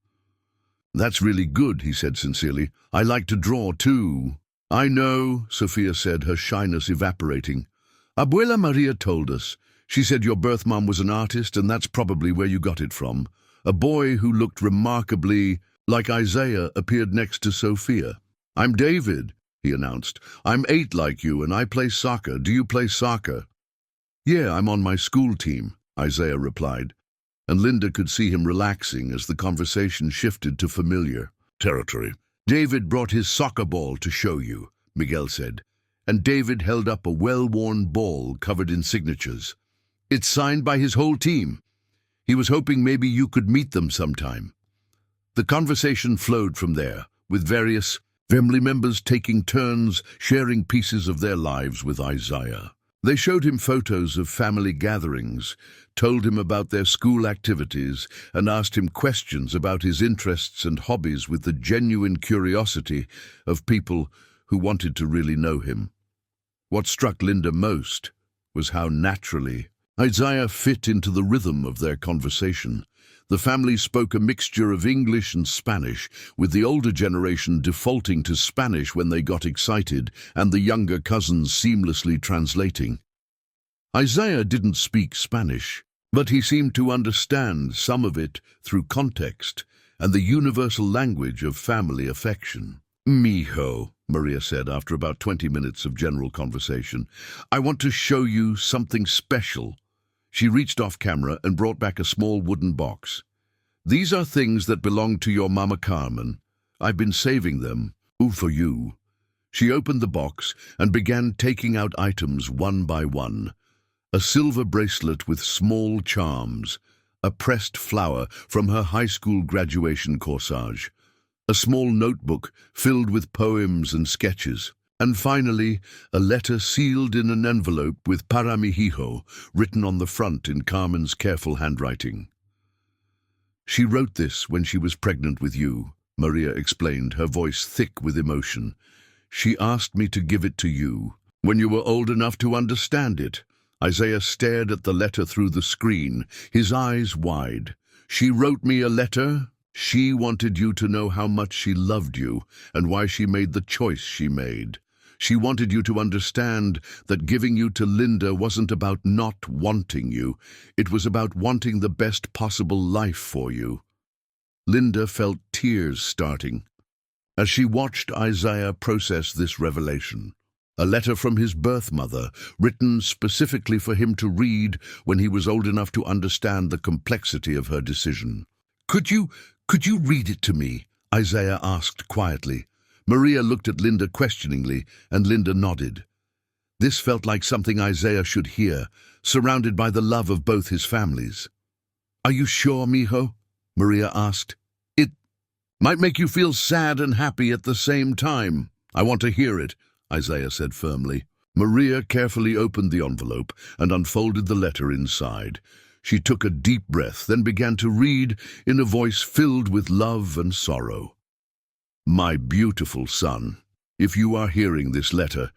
"That's really good," he said sincerely. "I like to draw too." "I know," Sophia said, her shyness evaporating. "Abuela Maria told us. She said your birth mom was an artist, and that's probably where you got it from." A boy who looked remarkably like Isaiah appeared next to Sophia. "I'm David," he announced. "I'm 8 like you, and I play soccer. Do you play soccer?" "Yeah, I'm on my school team," Isaiah replied, and Linda could see him relaxing as the conversation shifted to familiar territory. "David brought his soccer ball to show you," Miguel said, and David held up a well-worn ball covered in signatures. "It's signed by his whole team. He was hoping maybe you could meet them sometime." The conversation flowed from there, with various family members taking turns sharing pieces of their lives with Isaiah. They showed him photos of family gatherings, told him about their school activities, and asked him questions about his interests and hobbies with the genuine curiosity of people who wanted to really know him. What struck Linda most was how naturally Isaiah fit into the rhythm of their conversation. The family spoke a mixture of English and Spanish, with the older generation defaulting to Spanish when they got excited and the younger cousins seamlessly translating. Isaiah didn't speak Spanish, but he seemed to understand some of it through context and the universal language of family affection. "Mijo," Maria said after about 20 minutes of general conversation, "I want to show you something special." She reached off camera and brought back a small wooden box. "These are things that belong to your Mama Carmen. I've been saving them, for you." She opened the box and began taking out items one by one. A silver bracelet with small charms, a pressed flower from her high school graduation corsage, a small notebook filled with poems and sketches, and finally, a letter sealed in an envelope with "Para mi hijo" written on the front in Carmen's careful handwriting. "She wrote this when she was pregnant with you," Maria explained, her voice thick with emotion. "She asked me to give it to you when you were old enough to understand it." Isaiah stared at the letter through the screen, his eyes wide. "She wrote me a letter?" She wanted you to know how much she loved you and why she made the choice she made. She wanted you to understand that giving you to Linda wasn't about not wanting you. It was about wanting the best possible life for you. Linda felt tears starting as she watched Isaiah process this revelation. A letter from his birth mother, written specifically for him to read when he was old enough to understand the complexity of her decision. Could you read it to me?" Isaiah asked quietly. Maria looked at Linda questioningly, and Linda nodded. This felt like something Isaiah should hear, surrounded by the love of both his families. "Are you sure, mijo?" Maria asked. "It might make you feel sad and happy at the same time." "I want to hear it," Isaiah said firmly. Maria carefully opened the envelope and unfolded the letter inside. She took a deep breath, then began to read in a voice filled with love and sorrow. "My beautiful son, if you are hearing this letter,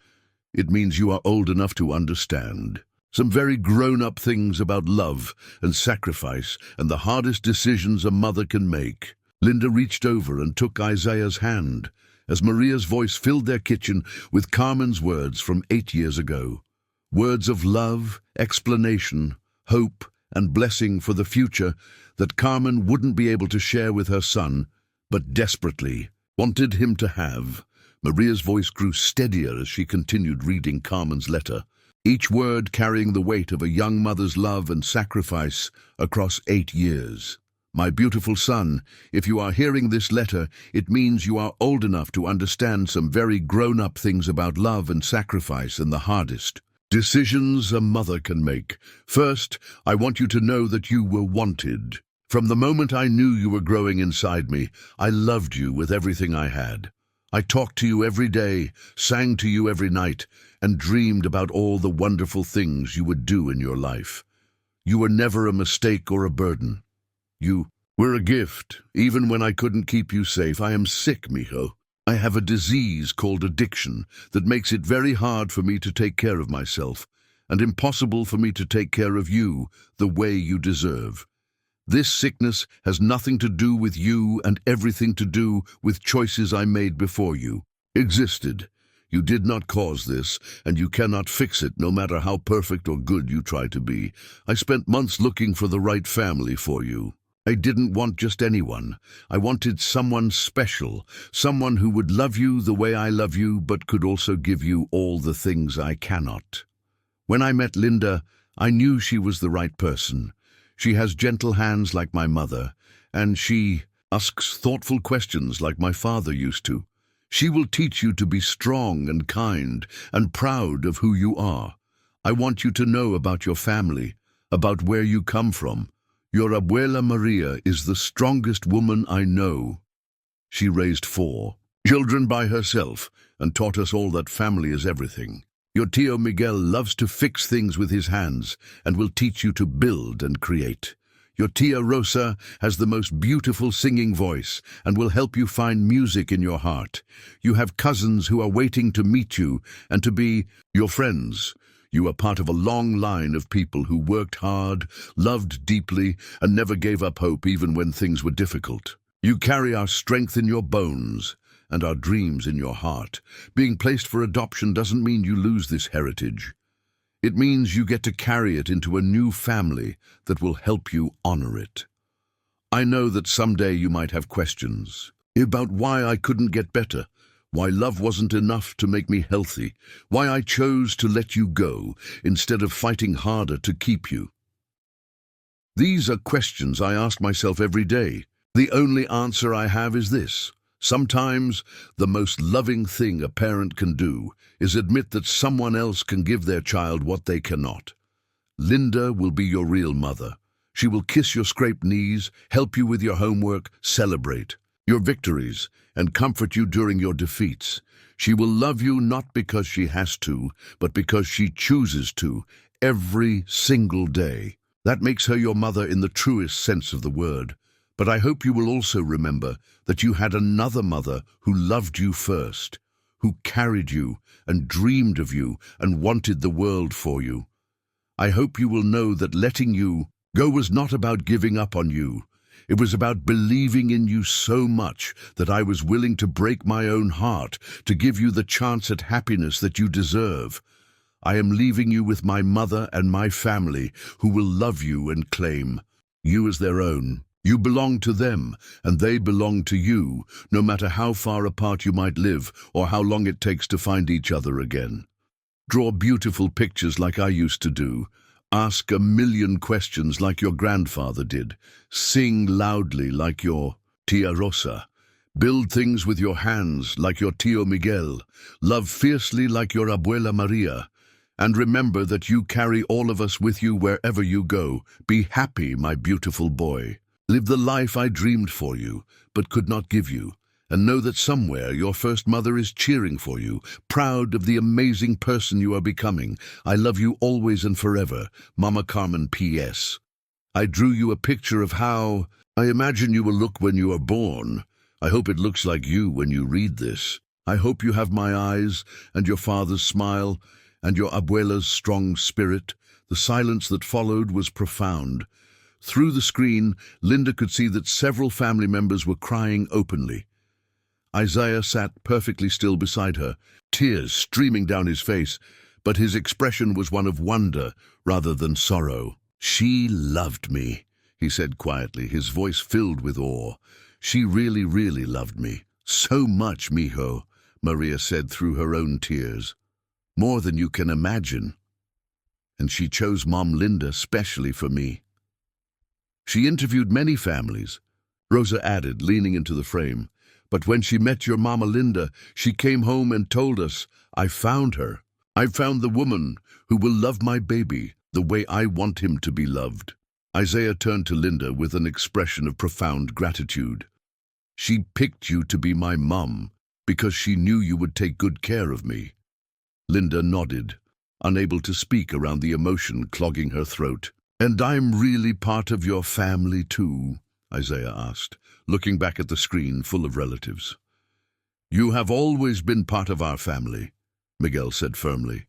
it means you are old enough to understand some very grown-up things about love and sacrifice and the hardest decisions a mother can make." Linda reached over and took Isaiah's hand as Maria's voice filled their kitchen with Carmen's words from 8 years ago. Words of love, explanation, hope, and blessing for the future that Carmen wouldn't be able to share with her son, but desperately wanted him to have. Maria's voice grew steadier as she continued reading Carmen's letter, each word carrying the weight of a young mother's love and sacrifice across 8 years. "My beautiful son, if you are hearing this letter, it means you are old enough to understand some very grown-up things about love and sacrifice and the hardest decisions a mother can make. First, I want you to know that you were wanted. From the moment I knew you were growing inside me, I loved you with everything I had. I talked to you every day, sang to you every night, and dreamed about all the wonderful things you would do in your life. You were never a mistake or a burden. You were a gift, even when I couldn't keep you safe. I am sick, mijo. I have a disease called addiction that makes it very hard for me to take care of myself, and impossible for me to take care of you the way you deserve. This sickness has nothing to do with you and everything to do with choices I made before you existed. You did not cause this, and you cannot fix it no matter how perfect or good you try to be. I spent months looking for the right family for you. I didn't want just anyone. I wanted someone special, someone who would love you the way I love you, but could also give you all the things I cannot. When I met Linda, I knew she was the right person. She has gentle hands like my mother, and she asks thoughtful questions like my father used to. She will teach you to be strong and kind and proud of who you are. I want you to know about your family, about where you come from. Your abuela Maria is the strongest woman I know. She raised 4 children by herself and taught us all that family is everything. Your tío Miguel loves to fix things with his hands and will teach you to build and create. Your tia Rosa has the most beautiful singing voice and will help you find music in your heart. You have cousins who are waiting to meet you and to be your friends. You are part of a long line of people who worked hard, loved deeply, and never gave up hope even when things were difficult. You carry our strength in your bones and our dreams in your heart. Being placed for adoption doesn't mean you lose this heritage. It means you get to carry it into a new family that will help you honor it. I know that someday you might have questions about why I couldn't get better, why love wasn't enough to make me healthy, why I chose to let you go instead of fighting harder to keep you. These are questions I ask myself every day. The only answer I have is this. Sometimes the most loving thing a parent can do is admit that someone else can give their child what they cannot. Linda will be your real mother. She will kiss your scraped knees, help you with your homework, celebrate your victories, and comfort you during your defeats. She will love you not because she has to, but because she chooses to, every single day. That makes her your mother in the truest sense of the word. But I hope you will also remember that you had another mother who loved you first, who carried you and dreamed of you and wanted the world for you. I hope you will know that letting you go was not about giving up on you. It was about believing in you so much that I was willing to break my own heart to give you the chance at happiness that you deserve. I am leaving you with my mother and my family, who will love you and claim you as their own. You belong to them, and they belong to you, no matter how far apart you might live or how long it takes to find each other again. Draw beautiful pictures like I used to do. Ask a million questions like your grandfather did. Sing loudly like your Tia Rosa. Build things with your hands like your Tio Miguel. Love fiercely like your Abuela Maria. And remember that you carry all of us with you wherever you go. Be happy, my beautiful boy. Live the life I dreamed for you, but could not give you. And know that somewhere your first mother is cheering for you, proud of the amazing person you are becoming. I love you always and forever. Mama Carmen P.S. I drew you a picture of how I imagine you will look when you are born. I hope it looks like you when you read this. I hope you have my eyes and your father's smile and your abuela's strong spirit. The silence that followed was profound. Through the screen, Linda could see that several family members were crying openly. Isaiah sat perfectly still beside her, tears streaming down his face, but his expression was one of wonder rather than sorrow. "She loved me," he said quietly, his voice filled with awe. "She really, really loved me. So much, mijo," Maria said through her own tears. "More than you can imagine. And she chose Mom Linda specially for me." She interviewed many families, Rosa added, leaning into the frame. "But when she met your Mama Linda, she came home and told us, 'I found her. I found the woman who will love my baby the way I want him to be loved.'" Isaiah turned to Linda with an expression of profound gratitude. "She picked you to be my mom because she knew you would take good care of me." Linda nodded, unable to speak around the emotion clogging her throat. "And I'm really part of your family too?" Isaiah asked, looking back at the screen full of relatives. "You have always been part of our family," Miguel said firmly.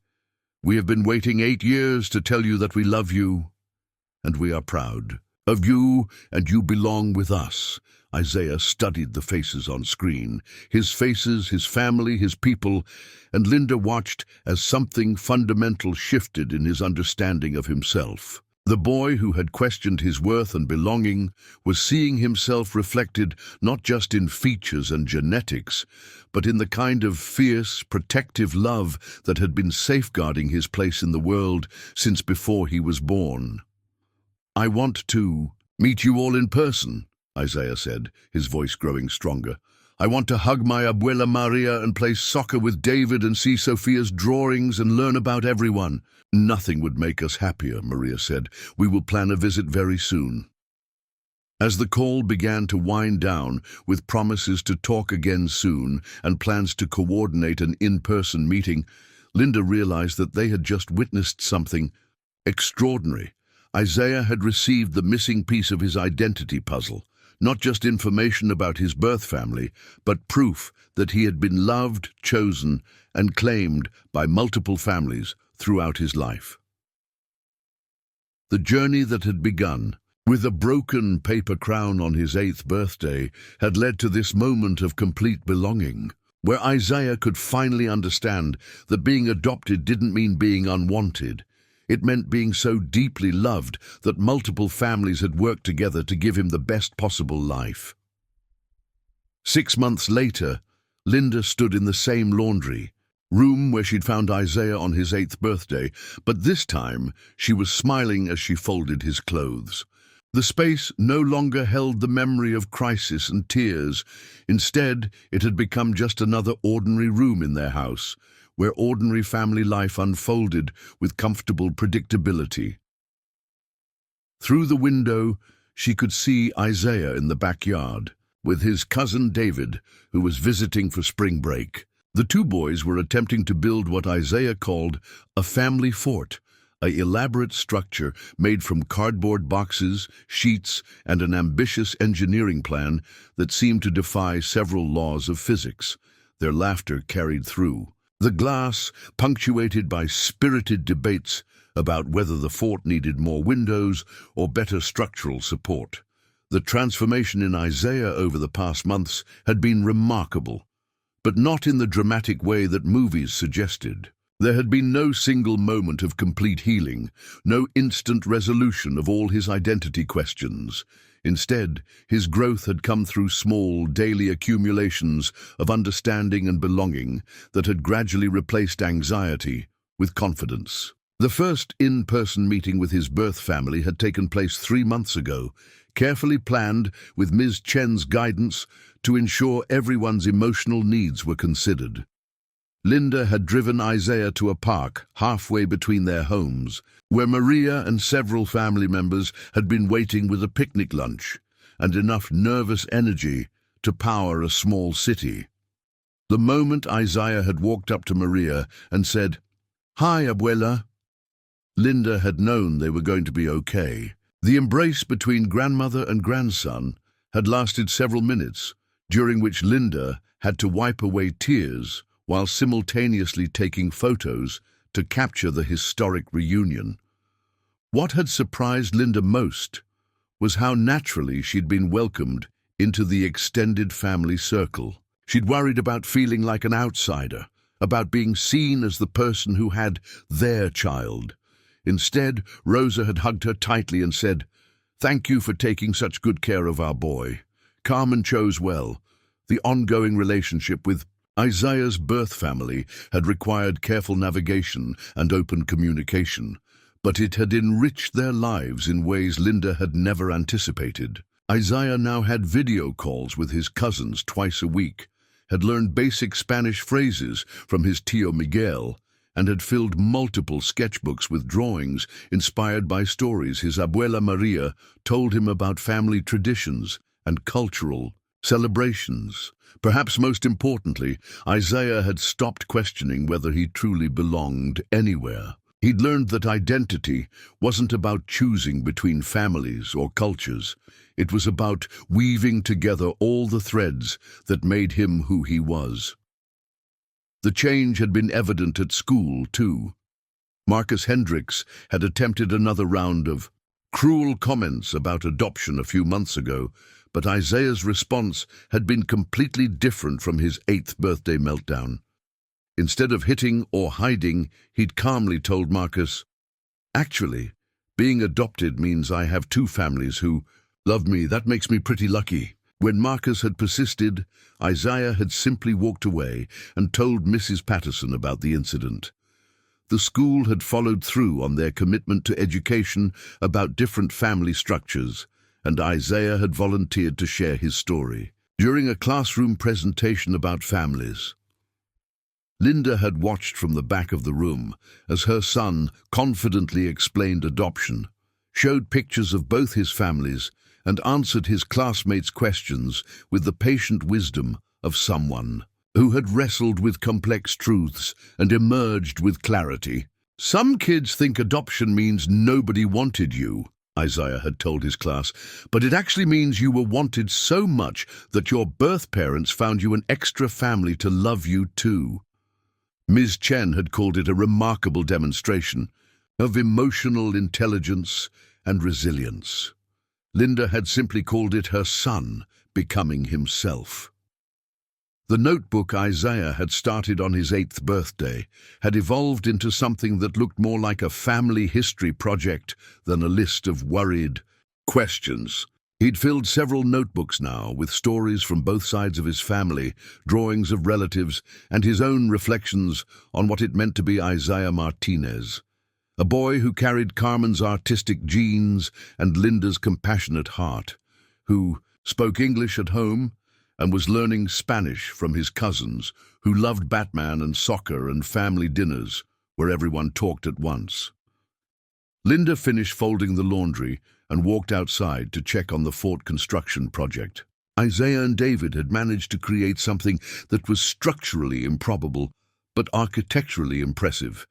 "We have been waiting 8 years to tell you that we love you, and we are proud of you, and you belong with us." Isaiah studied the faces on screen, his faces, his family, his people, and Linda watched as something fundamental shifted in his understanding of himself. The boy who had questioned his worth and belonging was seeing himself reflected not just in features and genetics, but in the kind of fierce, protective love that had been safeguarding his place in the world since before he was born. "I want to meet you all in person," Isaiah said, his voice growing stronger. "I want to hug my Abuela Maria and play soccer with David and see Sophia's drawings and learn about everyone." "Nothing would make us happier," Maria said. "We will plan a visit very soon." As the call began to wind down, with promises to talk again soon and plans to coordinate an in-person meeting, Linda realized that they had just witnessed something extraordinary. Isaiah had received the missing piece of his identity puzzle. Not just information about his birth family, but proof that he had been loved, chosen, and claimed by multiple families throughout his life. The journey that had begun with a broken paper crown on his 8th birthday had led to this moment of complete belonging, where Isaiah could finally understand that being adopted didn't mean being unwanted. It meant being so deeply loved that multiple families had worked together to give him the best possible life. 6 months later, Linda stood in the same laundry room where she'd found Isaiah on his 8th birthday, but this time she was smiling as she folded his clothes. The space no longer held the memory of crisis and tears. Instead, it had become just another ordinary room in their house, where ordinary family life unfolded with comfortable predictability. Through the window, she could see Isaiah in the backyard, with his cousin David, who was visiting for spring break. The two boys were attempting to build what Isaiah called a family fort, an elaborate structure made from cardboard boxes, sheets, and an ambitious engineering plan that seemed to defy several laws of physics. Their laughter carried through. The glass, punctuated by spirited debates about whether the fort needed more windows or better structural support. The transformation in Isaiah over the past months had been remarkable, but not in the dramatic way that movies suggested. There had been no single moment of complete healing, no instant resolution of all his identity questions. Instead, his growth had come through small, daily accumulations of understanding and belonging that had gradually replaced anxiety with confidence. The first in-person meeting with his birth family had taken place 3 months ago, carefully planned with Ms. Chen's guidance to ensure everyone's emotional needs were considered. Linda had driven Isaiah to a park halfway between their homes, where Maria and several family members had been waiting with a picnic lunch and enough nervous energy to power a small city. The moment Isaiah had walked up to Maria and said, "Hi, Abuela," Linda had known they were going to be okay. The embrace between grandmother and grandson had lasted several minutes, during which Linda had to wipe away tears while simultaneously taking photos to capture the historic reunion. What had surprised Linda most was how naturally she'd been welcomed into the extended family circle. She'd worried about feeling like an outsider, about being seen as the person who had their child. Instead, Rosa had hugged her tightly and said, "Thank you for taking such good care of our boy. Carmen chose well." The ongoing relationship with Isaiah's birth family had required careful navigation and open communication, but it had enriched their lives in ways Linda had never anticipated. Isaiah now had video calls with his cousins twice a week, had learned basic Spanish phrases from his tío Miguel, and had filled multiple sketchbooks with drawings inspired by stories his abuela Maria told him about family traditions and cultural celebrations. Perhaps most importantly, Isaiah had stopped questioning whether he truly belonged anywhere. He'd learned that identity wasn't about choosing between families or cultures. It was about weaving together all the threads that made him who he was. The change had been evident at school, too. Marcus Hendricks had attempted another round of cruel comments about adoption a few months ago, but Isaiah's response had been completely different from his 8th birthday meltdown. Instead of hitting or hiding, he'd calmly told Marcus, "Actually, being adopted means I have 2 families who love me. That makes me pretty lucky." When Marcus had persisted, Isaiah had simply walked away and told Mrs. Patterson about the incident. The school had followed through on their commitment to education about different family structures, and Isaiah had volunteered to share his story. During a classroom presentation about families, Linda had watched from the back of the room as her son confidently explained adoption, showed pictures of both his families, and answered his classmates' questions with the patient wisdom of someone who had wrestled with complex truths and emerged with clarity. "Some kids think adoption means nobody wanted you," Isaiah had told his class, "but it actually means you were wanted so much that your birth parents found you an extra family to love you too." Ms. Chen had called it a remarkable demonstration of emotional intelligence and resilience. Linda had simply called it her son becoming himself. The notebook Isaiah had started on his 8th birthday had evolved into something that looked more like a family history project than a list of worried questions. He'd filled several notebooks now with stories from both sides of his family, drawings of relatives, and his own reflections on what it meant to be Isaiah Martinez, a boy who carried Carmen's artistic genes and Linda's compassionate heart, who spoke English at home and was learning Spanish from his cousins, who loved Batman and soccer and family dinners where everyone talked at once. Linda finished folding the laundry and walked outside to check on the fort construction project. Isaiah and David had managed to create something that was structurally improbable but architecturally impressive,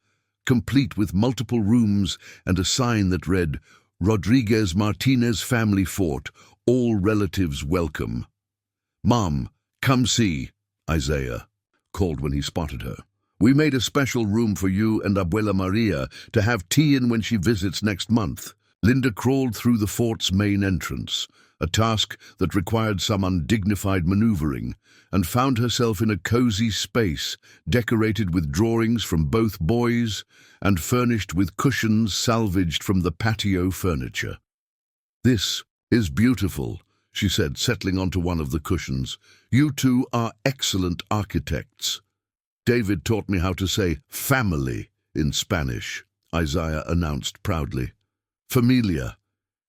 complete with multiple rooms and a sign that read, "Rodriguez Martinez Family Fort, all relatives welcome." "Mom, come see," Isaiah called when he spotted her. "We made a special room for you and Abuela Maria to have tea in when she visits next month." Linda crawled through the fort's main entrance, a task that required some undignified maneuvering, and found herself in a cozy space decorated with drawings from both boys and furnished with cushions salvaged from the patio furniture. "This is beautiful," she said, settling onto one of the cushions. "You two are excellent architects." "David taught me how to say family in Spanish," Isaiah announced proudly. "Familia.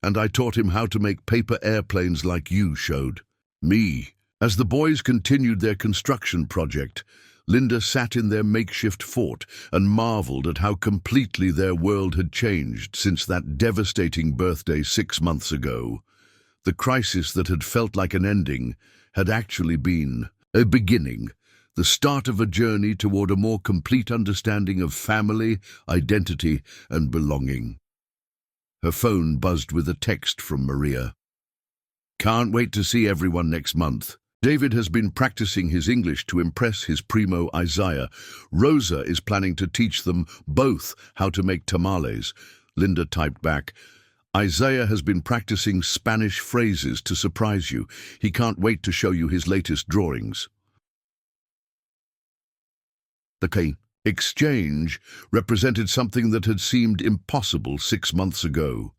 And I taught him how to make paper airplanes like you showed me." As the boys continued their construction project, Linda sat in their makeshift fort and marveled at how completely their world had changed since that devastating birthday 6 months ago. The crisis that had felt like an ending had actually been a beginning, the start of a journey toward a more complete understanding of family, identity, and belonging. Her phone buzzed with a text from Maria. "Can't wait to see everyone next month. David has been practicing his English to impress his primo Isaiah. Rosa is planning to teach them both how to make tamales." Linda typed back, "Isaiah has been practicing Spanish phrases to surprise you. He can't wait to show you his latest drawings." The exchange represented something that had seemed impossible 6 months ago.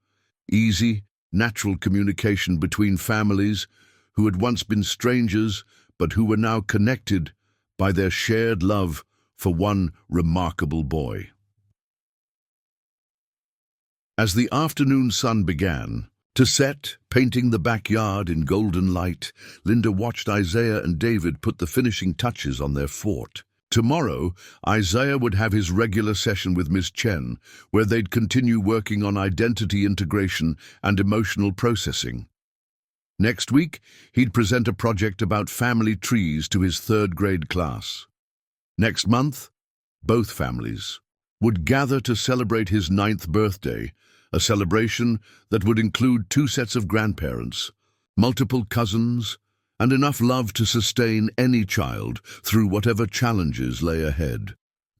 Easy, natural communication between families who had once been strangers but who were now connected by their shared love for one remarkable boy. As the afternoon sun began to set, painting the backyard in golden light, Linda watched Isaiah and David put the finishing touches on their fort. Tomorrow, Isaiah would have his regular session with Miss Chen, where they'd continue working on identity integration and emotional processing. Next week, he'd present a project about family trees to his 3rd grade class. Next month, both families would gather to celebrate his 9th birthday, a celebration that would include 2 sets of grandparents, multiple cousins, and enough love to sustain any child through whatever challenges lay ahead.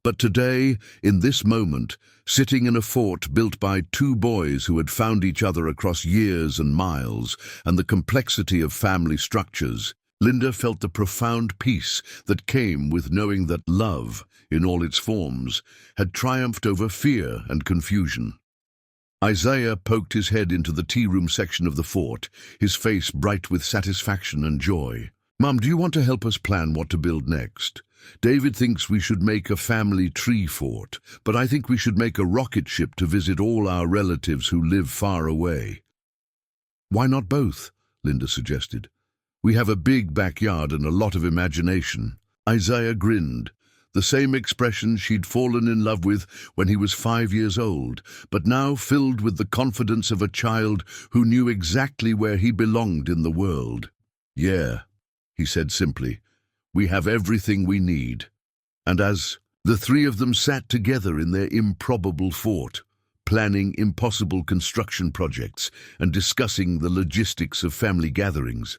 But today, in this moment, sitting in a fort built by 2 boys who had found each other across years and miles, and the complexity of family structures, Linda felt the profound peace that came with knowing that love, in all its forms, had triumphed over fear and confusion. Isaiah poked his head into the tea room section of the fort, his face bright with satisfaction and joy. "Mum, do you want to help us plan what to build next? David thinks we should make a family tree fort, but I think we should make a rocket ship to visit all our relatives who live far away." "Why not both?" Linda suggested. "We have a big backyard and a lot of imagination." Isaiah grinned, the same expression she'd fallen in love with when he was 5 years old, but now filled with the confidence of a child who knew exactly where he belonged in the world. "Yeah," he said simply, "we have everything we need." And as the 3 of them sat together in their improbable fort, planning impossible construction projects and discussing the logistics of family gatherings,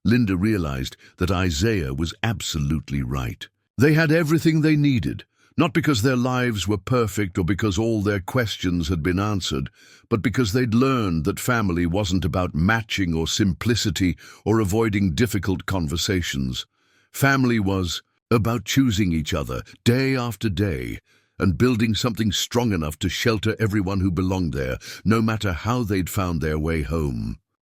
Linda realized that Isaiah was absolutely right. They had everything they needed, not because their lives were perfect or because all their questions had been answered, but because they'd learned that family wasn't about matching or simplicity or avoiding difficult conversations. Family was about choosing each other day after day and building something strong enough to shelter everyone who belonged there, no matter how they'd found their way home.